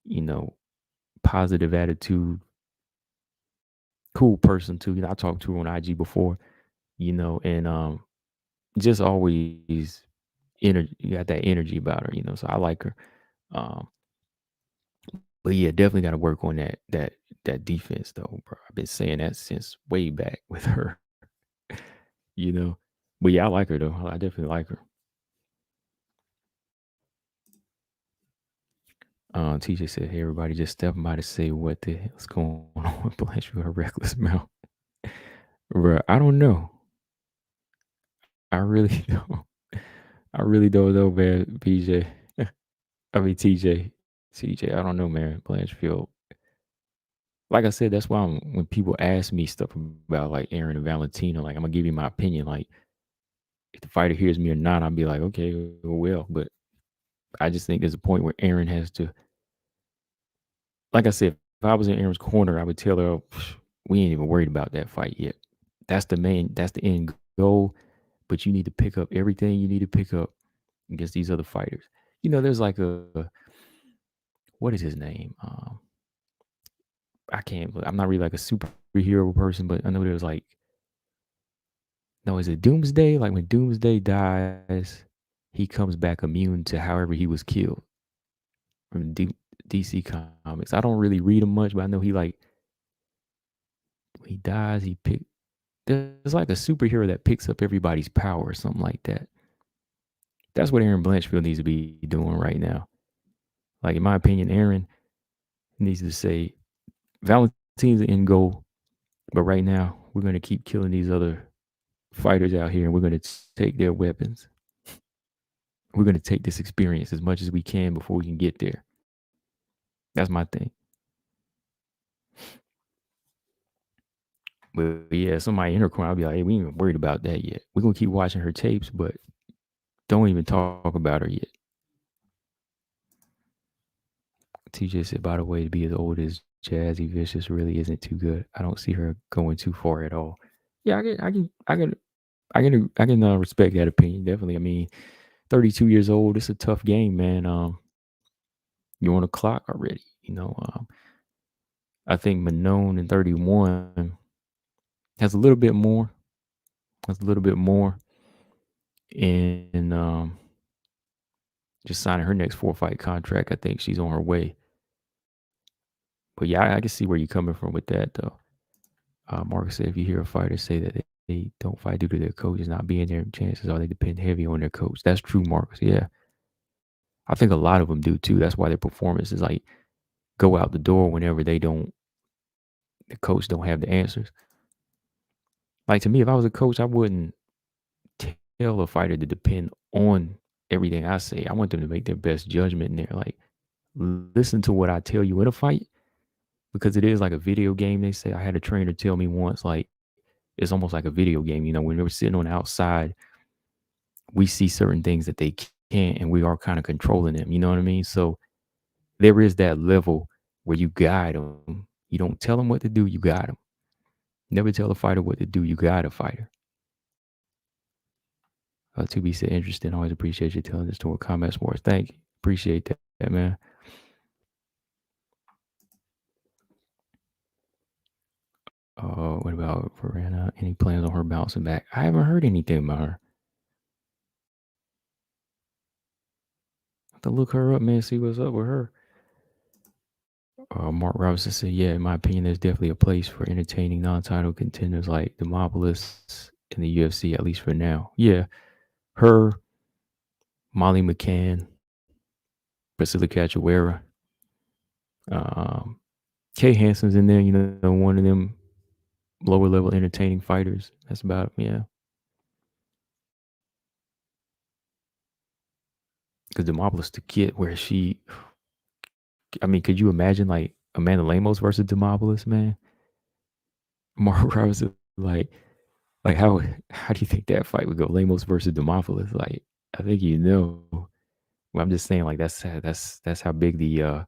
you know, positive attitude, cool person too. I talked to her on IG before, and just always energy, you got that energy about her. So I like her. Um, but yeah, definitely got to work on that defense though, bro. I've been saying that since way back with her, you know. But yeah, I like her though. I definitely like her. TJ said, "Hey, everybody, just stepping by to say what the hell's going on with Blanchfield, her reckless mouth." Bro, I don't know. I really don't. I really don't know, man. BJ, I mean TJ, CJ. I don't know, man. Blanchfield. Like I said, that's why when people ask me stuff about like Aaron and Valentino, like I'm gonna give you my opinion. Like if the fighter hears me or not, I'll be like, okay, well. But I just think there's a point where Aaron has to, like I said, if I was in Aaron's corner, I would tell her, we ain't even worried about that fight yet. That's the end goal. But you need to pick up everything you need to pick up against these other fighters. There's like what is his name? I'm not really like a superhero person, but I know there's like, no, is it Doomsday? Like when Doomsday dies, he comes back immune to however he was killed from DC Comics. I don't really read him much, but I know he like when he dies, there's like a superhero that picks up everybody's power or something like that. That's what Aaron Blanchfield needs to be doing right now. Like in my opinion, Aaron needs to say Valentine's the end goal, but right now we're gonna keep killing these other fighters out here, and we're gonna take their weapons. We're gonna take this experience as much as we can before we can get there. That's my thing. But yeah, somebody in her corner, I'll be like, hey, we ain't even worried about that yet. We're gonna keep watching her tapes, but don't even talk about her yet. TJ said, by the way, to be as old as Jasudavicius really isn't too good. I don't see her going too far at all. Yeah, I can respect that opinion. Definitely. I mean, 32 years old. It's a tough game, man. You're on the clock already. I think Manon in 31 has a little bit more. Has a little bit more, and just signing her next 4-fight contract. I think she's on her way. But yeah, I can see where you're coming from with that, though. Marcus said, if you hear a fighter say that they don't fight due to their coaches not being there, chances are they depend heavy on their coach. That's true, Marcus. Yeah, I think a lot of them do too. That's why their performance is like go out the door whenever the coach don't have the answers. Like to me, if I was a coach, I wouldn't tell a fighter to depend on everything I say. I want them to make their best judgment in there. Like listen to what I tell you in a fight, because it is like a video game. They say I had a trainer tell me once, like it's almost like a video game. When we were sitting on the outside, we see certain things that they can't, and we are kind of controlling them. You know what I mean? So there is that level where you guide them. You don't tell them what to do, you guide them. Never tell a fighter what to do, you guide a fighter. To be said, interesting. Always appreciate you telling this to a comment sports. Thank you. Appreciate that, man. What about Verena? Any plans on her bouncing back? I haven't heard anything about her. Have to look her up, man. See what's up with her. Mark Robinson said, yeah, in my opinion, there's definitely a place for entertaining non-title contenders like Demopolis in the UFC, at least for now. Yeah, her, Molly McCann, Priscilla Cachoeira, Kay Hansen's in there, one of them lower level entertaining fighters. That's about, yeah. Because Demopolis to get where could you imagine like Amanda Lemos versus Demopolis, man? Mark Robinson, like how do you think that fight would go? Lemos versus Demopolis, like I think Well, I'm just saying, like that's how big the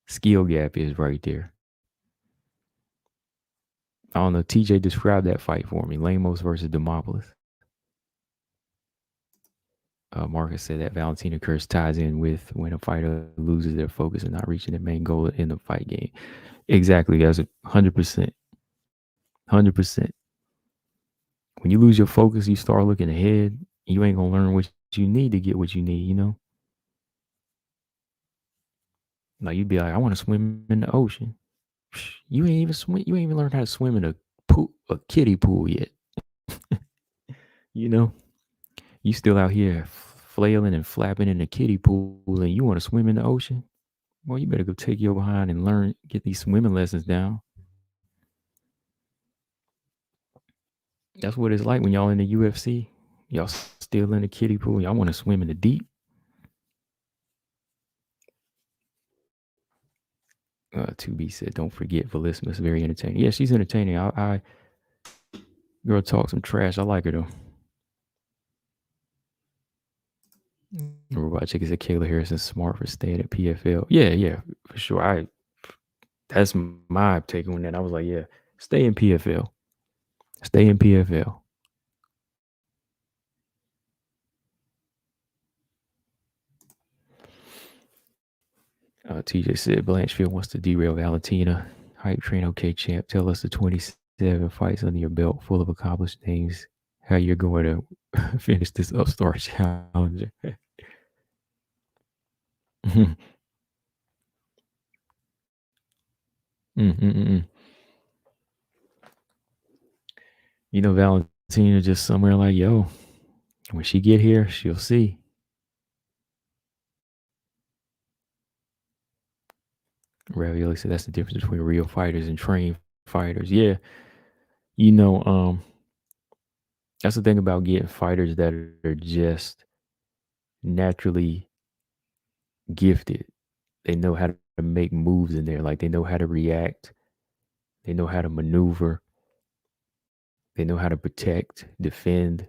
skill gap is right there. I don't know. TJ described that fight for me. Lemos versus Demopolis. Marcus said that Valentina curse ties in with when a fighter loses their focus and not reaching their main goal in the fight game. Exactly, guys. 100%. 100%. When you lose your focus, you start looking ahead. You ain't gonna learn what you need to get what you need. Like you'd be like, I want to swim in the ocean. You ain't even swim. You ain't even learned how to swim in a kiddie pool yet. You still out here flailing and flapping in the kiddie pool, and you want to swim in the ocean. Well, you better go take your behind and get these swimming lessons down. That's what it's like when y'all in the UFC. Y'all still in the kiddie pool. Y'all want to swim in the deep. To be said, don't forget Velisma is very entertaining. Yeah, she's entertaining. I girl talk some trash. I like her though. Robot Chicken said Kayla Harrison's smart for staying at PFL. Yeah, for sure. That's my take on that. I was like, yeah, stay in PFL. Stay in PFL. TJ said Blanchfield wants to derail Valentina. Hype train, okay, champ. Tell us the 27 fights under your belt, full of accomplished names. How you're going to finish this upstart challenger? Valentina just somewhere like, yo, when she get here, she'll see. Ravioli said that's the difference between real fighters and trained fighters. Yeah. That's the thing about getting fighters that are just naturally gifted. They know how to make moves in there. Like they know how to react. They know how to maneuver. They know how to protect, defend.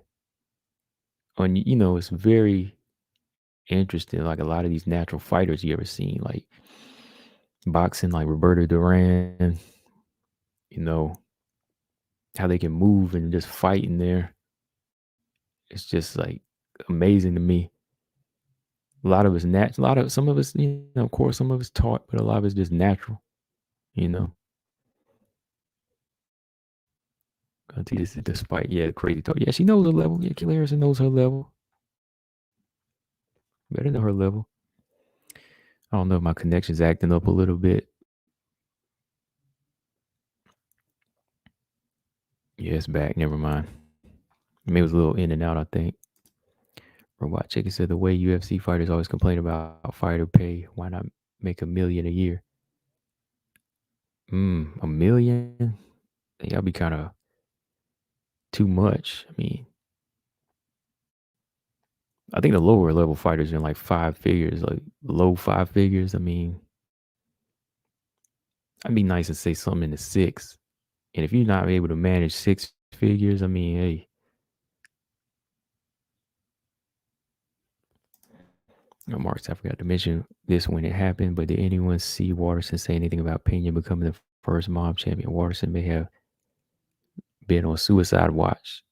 And it's very interesting. Like a lot of these natural fighters you ever seen, like boxing like Roberto Duran, you know, how they can move and just fight in there. It's just like amazing to me. A lot of it's natural. A lot of some of it's, of course, some of it's taught, but a lot of it's just natural. You know, despite crazy talk. Yeah, she knows her level. Yeah, Killer Harrison knows her level. Better know her level. I don't know if my connection's acting up a little bit. Yeah, it's back. Never mind. Maybe it was a little in and out, I think. Robot Chicken said the way UFC fighters always complain about fighter pay, why not make $1 million a year? $1 million? That'd be kind of too much. I mean, I think the lower level fighters are in like 5 figures, like low 5 figures. I mean, I'd be nice to say something in the six. And if you're not able to manage 6 figures, I mean, hey, Marks, I forgot to mention this when it happened, but did anyone see Waterson say anything about Pena becoming the first mob champion? Waterson may have been on suicide watch.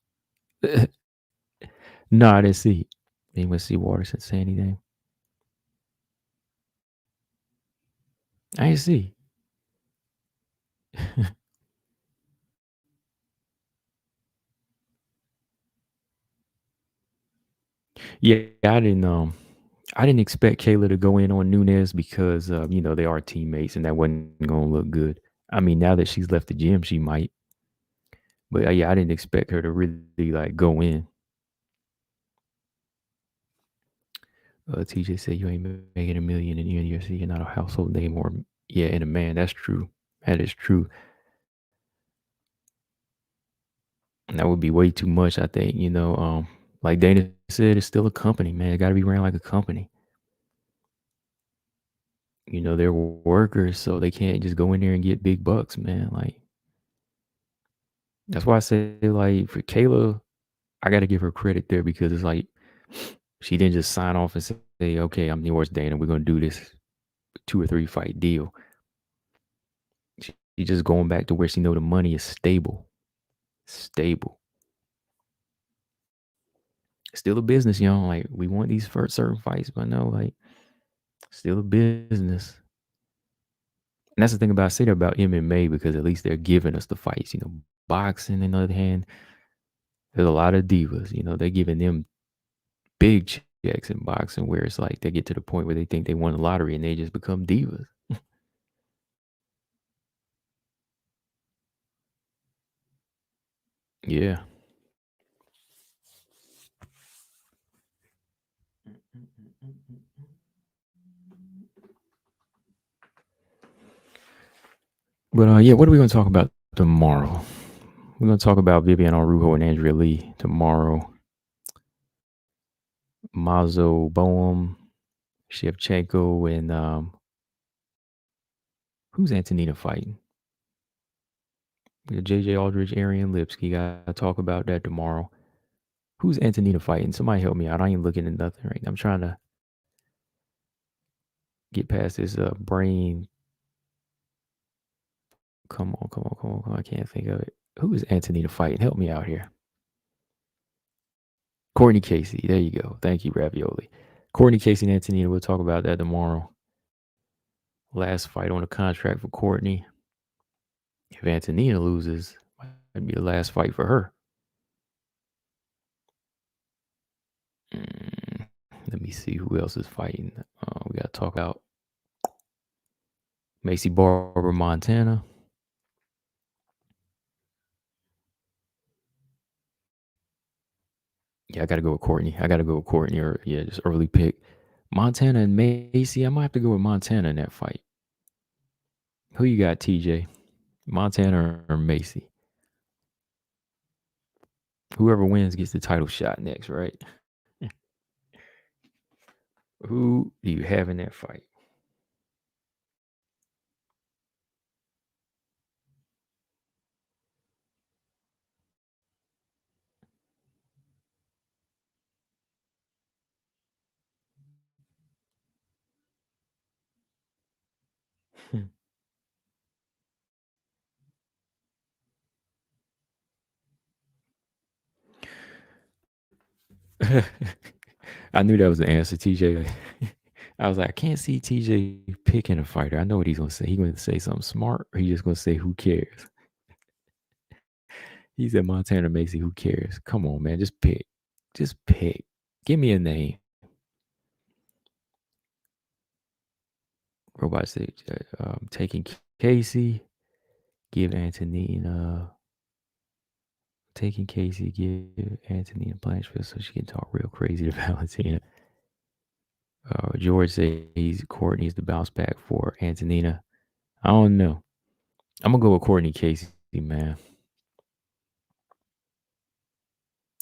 No, I didn't see. Anyone see Waterson say anything? I didn't see. Yeah, I didn't expect Kayla to go in on Nunes because they are teammates and that wasn't gonna look good. I mean, now that she's left the gym, she might. But yeah, I didn't expect her to really like go in. TJ said you ain't making $1 million in the UFC. You're not a household name or and a man. That's true. That is true. And that would be way too much, I think. Like Dana said, it's still a company, man. It gotta be ran like a company. They're workers, so they can't just go in there and get big bucks, man. Like that's why I say, like, for Kayla, I gotta give her credit there because it's like she didn't just sign off and say, okay, I'm yours, Dana. We're gonna do this 2 or 3 fight deal. She's just going back to where she know the money is stable. Stable. Still a business, like we want these first certain fights, but no, like still a business. And that's the thing I say that about MMA because at least they're giving us the fights. Boxing, on the other hand, there's a lot of divas. They're giving them big checks in boxing where it's like they get to the point where they think they won the lottery and they just become divas. Yeah. But yeah, what are we going to talk about tomorrow? We're going to talk about Vivian Arujo and Andrea Lee tomorrow. Mazo Boehm, Shevchenko, and who's Antonina fighting? JJ Aldridge, Arian Lipsky. Got to talk about that tomorrow. Who's Antonina fighting? Somebody help me out. I ain't looking at nothing right now. I'm trying to get past this brain. Come on. I can't think of it. Who is Antonina fighting? Help me out here. Courtney Casey. There you go. Thank you, Ravioli. Courtney Casey and Antonina. We'll talk about that tomorrow. Last fight on the contract for Courtney. If Antonina loses, might be the last fight for her. Let me see who else is fighting. We got to talk about Macy Barber, Montana. Yeah, I got to go with Courtney. Or just early pick. Montana and Macy. I might have to go with Montana in that fight. Who you got, TJ? Montana or Macy? Whoever wins gets the title shot next, right? Who do you have in that fight? I knew that was the answer, TJ. I was like, I can't see TJ picking a fighter. I know what he's gonna say. He's gonna say something smart, or he's just gonna say, "Who cares?" He said Montana Macy. Who cares? Come on, man, just pick. Just pick. Give me a name. Robot said, taking Casey. Give Antonina. Taking Casey. Give Antonina Blanchfield so she can talk real crazy to Valentina. George said Court needs to bounce back for Antonina. I don't know. I'm gonna go with Courtney Casey, man.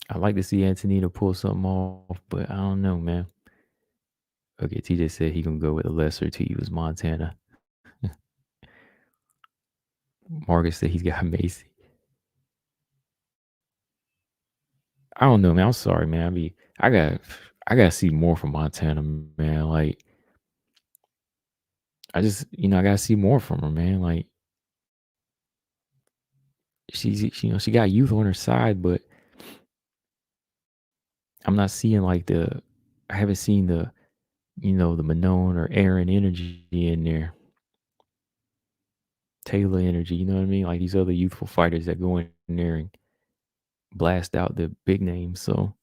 I like to see Antonina pull something off, but I don't know, man. Okay, TJ said he gonna go with the lesser to use Montana. Marcus said he's got Macy. I don't know, man. I'm sorry, man. I gotta see more from Montana, man. Like, I just, I gotta see more from her, man. Like, she got youth on her side, but I'm not seeing I haven't seen the Manon or Aaron energy in there. Taylor energy, you know what I mean? Like these other youthful fighters that go in there and blast out the big names. So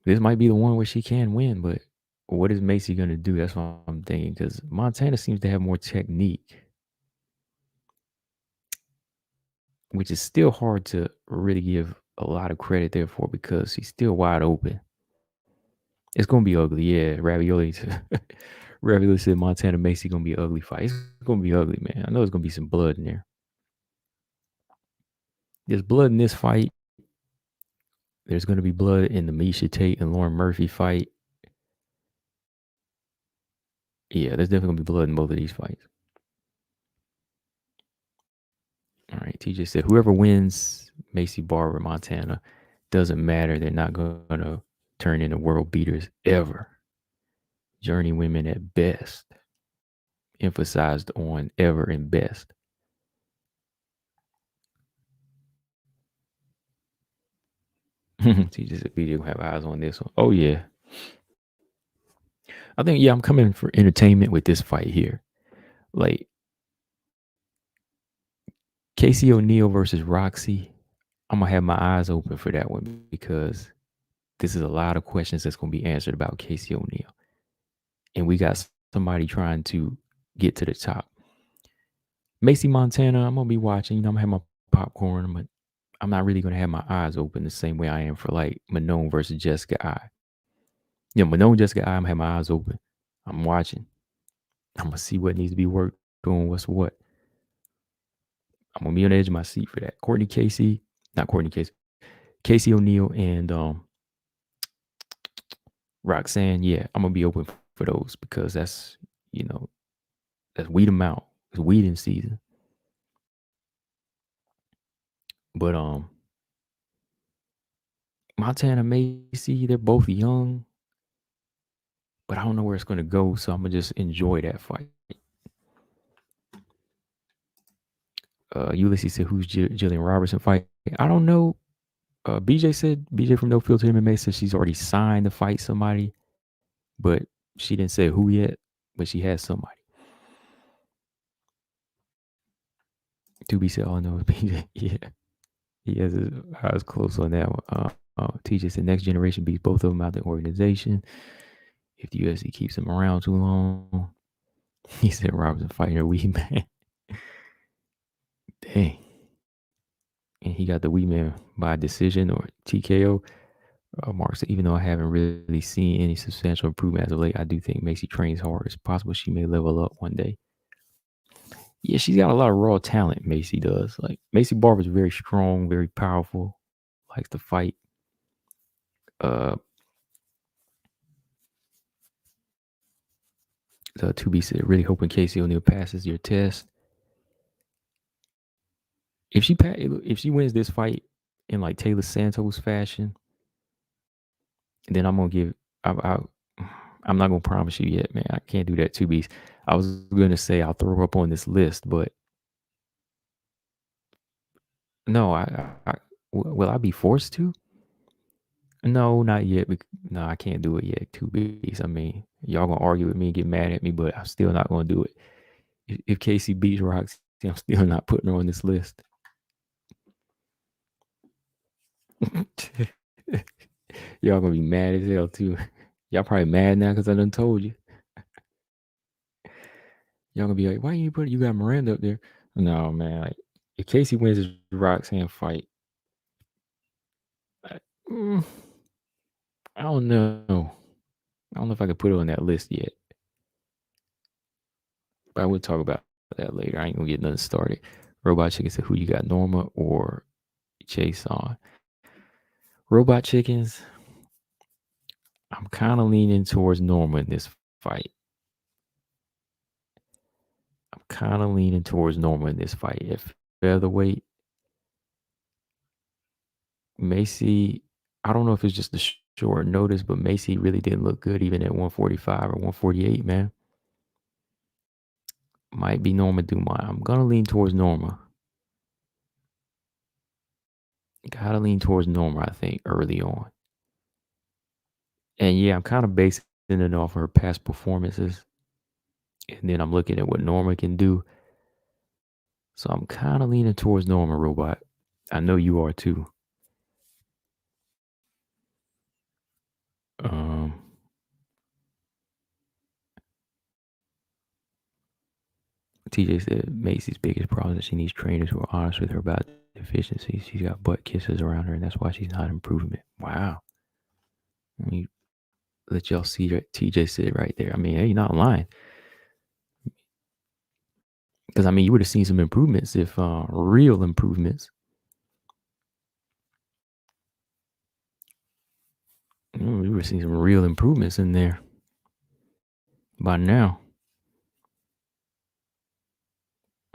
this might be the one where she can win, but what is Macy gonna do? That's what I'm thinking. Because Montana seems to have more technique, which is still hard to really give a lot of credit there for because she's still wide open. It's gonna be ugly, yeah. Ravioli said Montana Macy gonna be an ugly fight. It's gonna be ugly, man. I know there's gonna be some blood in there. There's blood in this fight. There's gonna be blood in the Miesha Tate and Lauren Murphy fight. Yeah, there's definitely gonna be blood in both of these fights. All right, TJ said whoever wins Macy Barber Montana doesn't matter. They're not gonna turn into world beaters ever. Journey women at best. Emphasized on ever and best. TJ said BJ will have eyes on this one. Oh yeah. I think I'm coming for entertainment with this fight here. Like Casey O'Neill versus Roxy. I'm gonna have my eyes open for that one because this is a lot of questions that's gonna be answered about Casey O'Neill. And we got somebody trying to get to the top. Macy Montana, I'm gonna be watching. I'm gonna have my popcorn, but I'm not really gonna have my eyes open the same way I am for like Manon versus Jessica I. Manon Jessica I, I'm gonna have my eyes open. I'm watching. I'm gonna see what needs to be worked on, what's what. I'm gonna be on the edge of my seat for that. Casey O'Neill and Roxanne. Yeah, I'm gonna be open for those because that's that's weed them out. It's weeding season. But Montana Macy, they're both young, but I don't know where it's gonna go, so I'm gonna just enjoy that fight. Ulysses said, "Who's Jillian Robertson fight?" I don't know. BJ from No Filter MMA said she's already signed to fight somebody, but she didn't say who yet. But she has somebody. To be said, all I know is BJ. Yeah, he has his eyes close on that one. TJ said, "Next generation beats both of them out the organization. If the UFC keeps him around too long," he said, "Robertson fighting a wee man." Dang. And he got the wee man by decision or TKO. Mark said, even though I haven't really seen any substantial improvement as of late, I do think Macy trains hard. It's possible she may level up one day. Yeah, she's got a lot of raw talent, Macy does. Like, Macy Barber's very strong, very powerful, likes to fight. To be said, really hoping Casey O'Neill passes your test. If she wins this fight in like Taylor Santos fashion, then I'm gonna give. I'm not gonna promise you yet, man. I can't do that. I was gonna say I'll throw her up on this list, but no, Will I be forced to? No, not yet. No, I can't do it yet. 2 weeks. I mean, y'all gonna argue with me and get mad at me, but I'm still not gonna do it. If Casey beats Roxy, I'm still not putting her on this list. Y'all gonna be mad as hell too. Y'all probably mad now because I done told you. Y'all gonna be like, why you put you got Miranda up there? No, man. Like, if Casey wins his Roxanne fight, I, mm, I don't know. I don't know if I could put her on that list yet. But I will talk about that later. I ain't gonna get nothing started. Robot Chicken said, who you got, Norma or Jason? Robot Chickens, I'm kind of leaning towards Norma in this fight. If featherweight, Macy, I don't know if it's just the short notice, but Macy really didn't look good even at 145 or 148, man. Might be Norma Dumont. I'm going to lean towards Norma. Gotta lean towards Norma, I think, early on. And yeah, I'm kind of basing it off her past performances. And then I'm looking at what Norma can do. So I'm kind of leaning towards Norma, Robot. I know you are too. TJ said Macy's biggest problem is that she needs trainers who are honest with her about deficiencies. She's got butt kisses around her, and that's why she's not improving. Wow. Let me let y'all see that TJ said right there. I mean, hey, you're not lying. Because, I mean, you would have seen some improvements if real improvements. You would have seen some real improvements in there by now.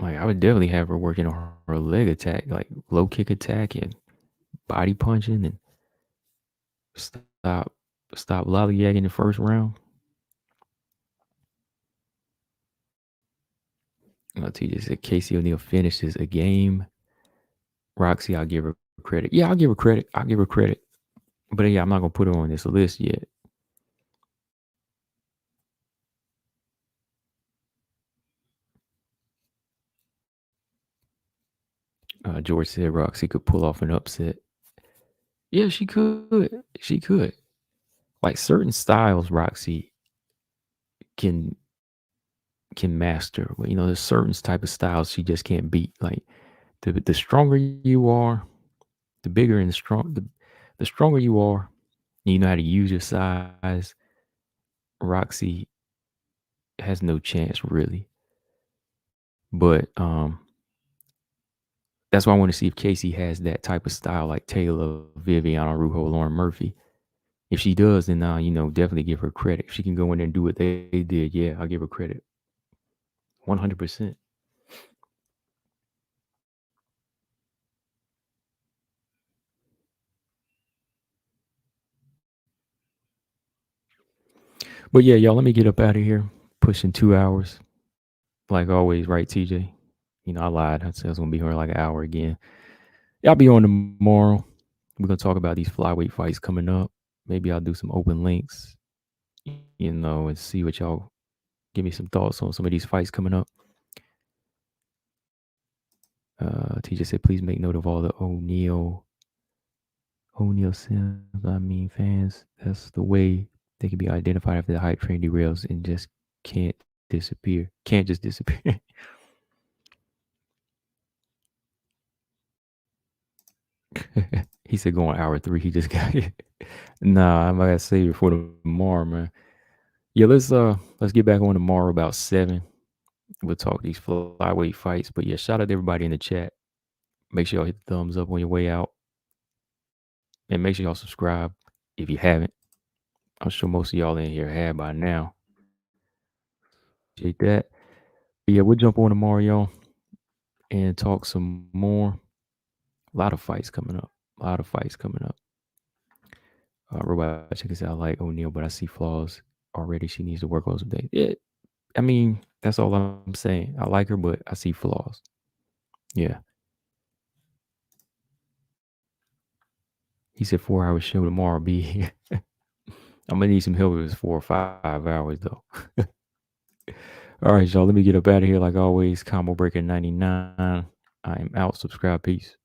Like, I would definitely have her working on her leg attack, like low kick attack and body punching, and stop lollygagging the first round. TJ said Casey O'Neill finishes a game. Roxy, I'll give her credit. Yeah, I'll give her credit. But yeah, I'm not gonna put her on this list yet. George said Roxy could pull off an upset. Yeah, she could. She could. Like certain styles, Roxy can master. You know, there's certain type of styles she just can't beat. Like the stronger you are, the bigger and the stronger you are, you know how to use your size. Roxy has no chance really. But that's why I want to see if Casey has that type of style like Taylor, Viviana Rujo, Lauren Murphy. If she does, then definitely give her credit. If she can go in there and do what they did, yeah, I'll give her credit. 100%. But yeah, y'all, let me get up out of here. Pushing 2 hours. Like always, right, TJ? I lied. I said I was going to be here like an hour again. Y'all be on tomorrow. We're going to talk about these flyweight fights coming up. Maybe I'll do some open links, and see what y'all give me some thoughts on some of these fights coming up. TJ said, please make note of all the O'Neal Sims. I mean, fans, that's the way they can be identified after the hype train derails and just can't disappear. Can't just disappear. He said going hour 3. He just got it. Nah, I'm gonna save it for tomorrow, man. Yeah, let's get back on tomorrow about 7. We'll talk these flyweight fights. But yeah, shout out to everybody in the chat. Make sure y'all hit the thumbs up on your way out. And make sure y'all subscribe if you haven't. I'm sure most of y'all in here have by now. Appreciate that. But yeah, we'll jump on tomorrow, y'all, and talk some more. A lot of fights coming up. Robot Chicken said, I like O'Neal, but I see flaws already. She needs to work on some things. Yeah, I mean, that's all I'm saying. I like her, but I see flaws. Yeah. He said 4-hour show tomorrow. Be here. I'm gonna need some help if it's 4 or 5 hours though. All right, y'all. Let me get up out of here. Like always, Combo Breaker 99. I am out. Subscribe. Peace.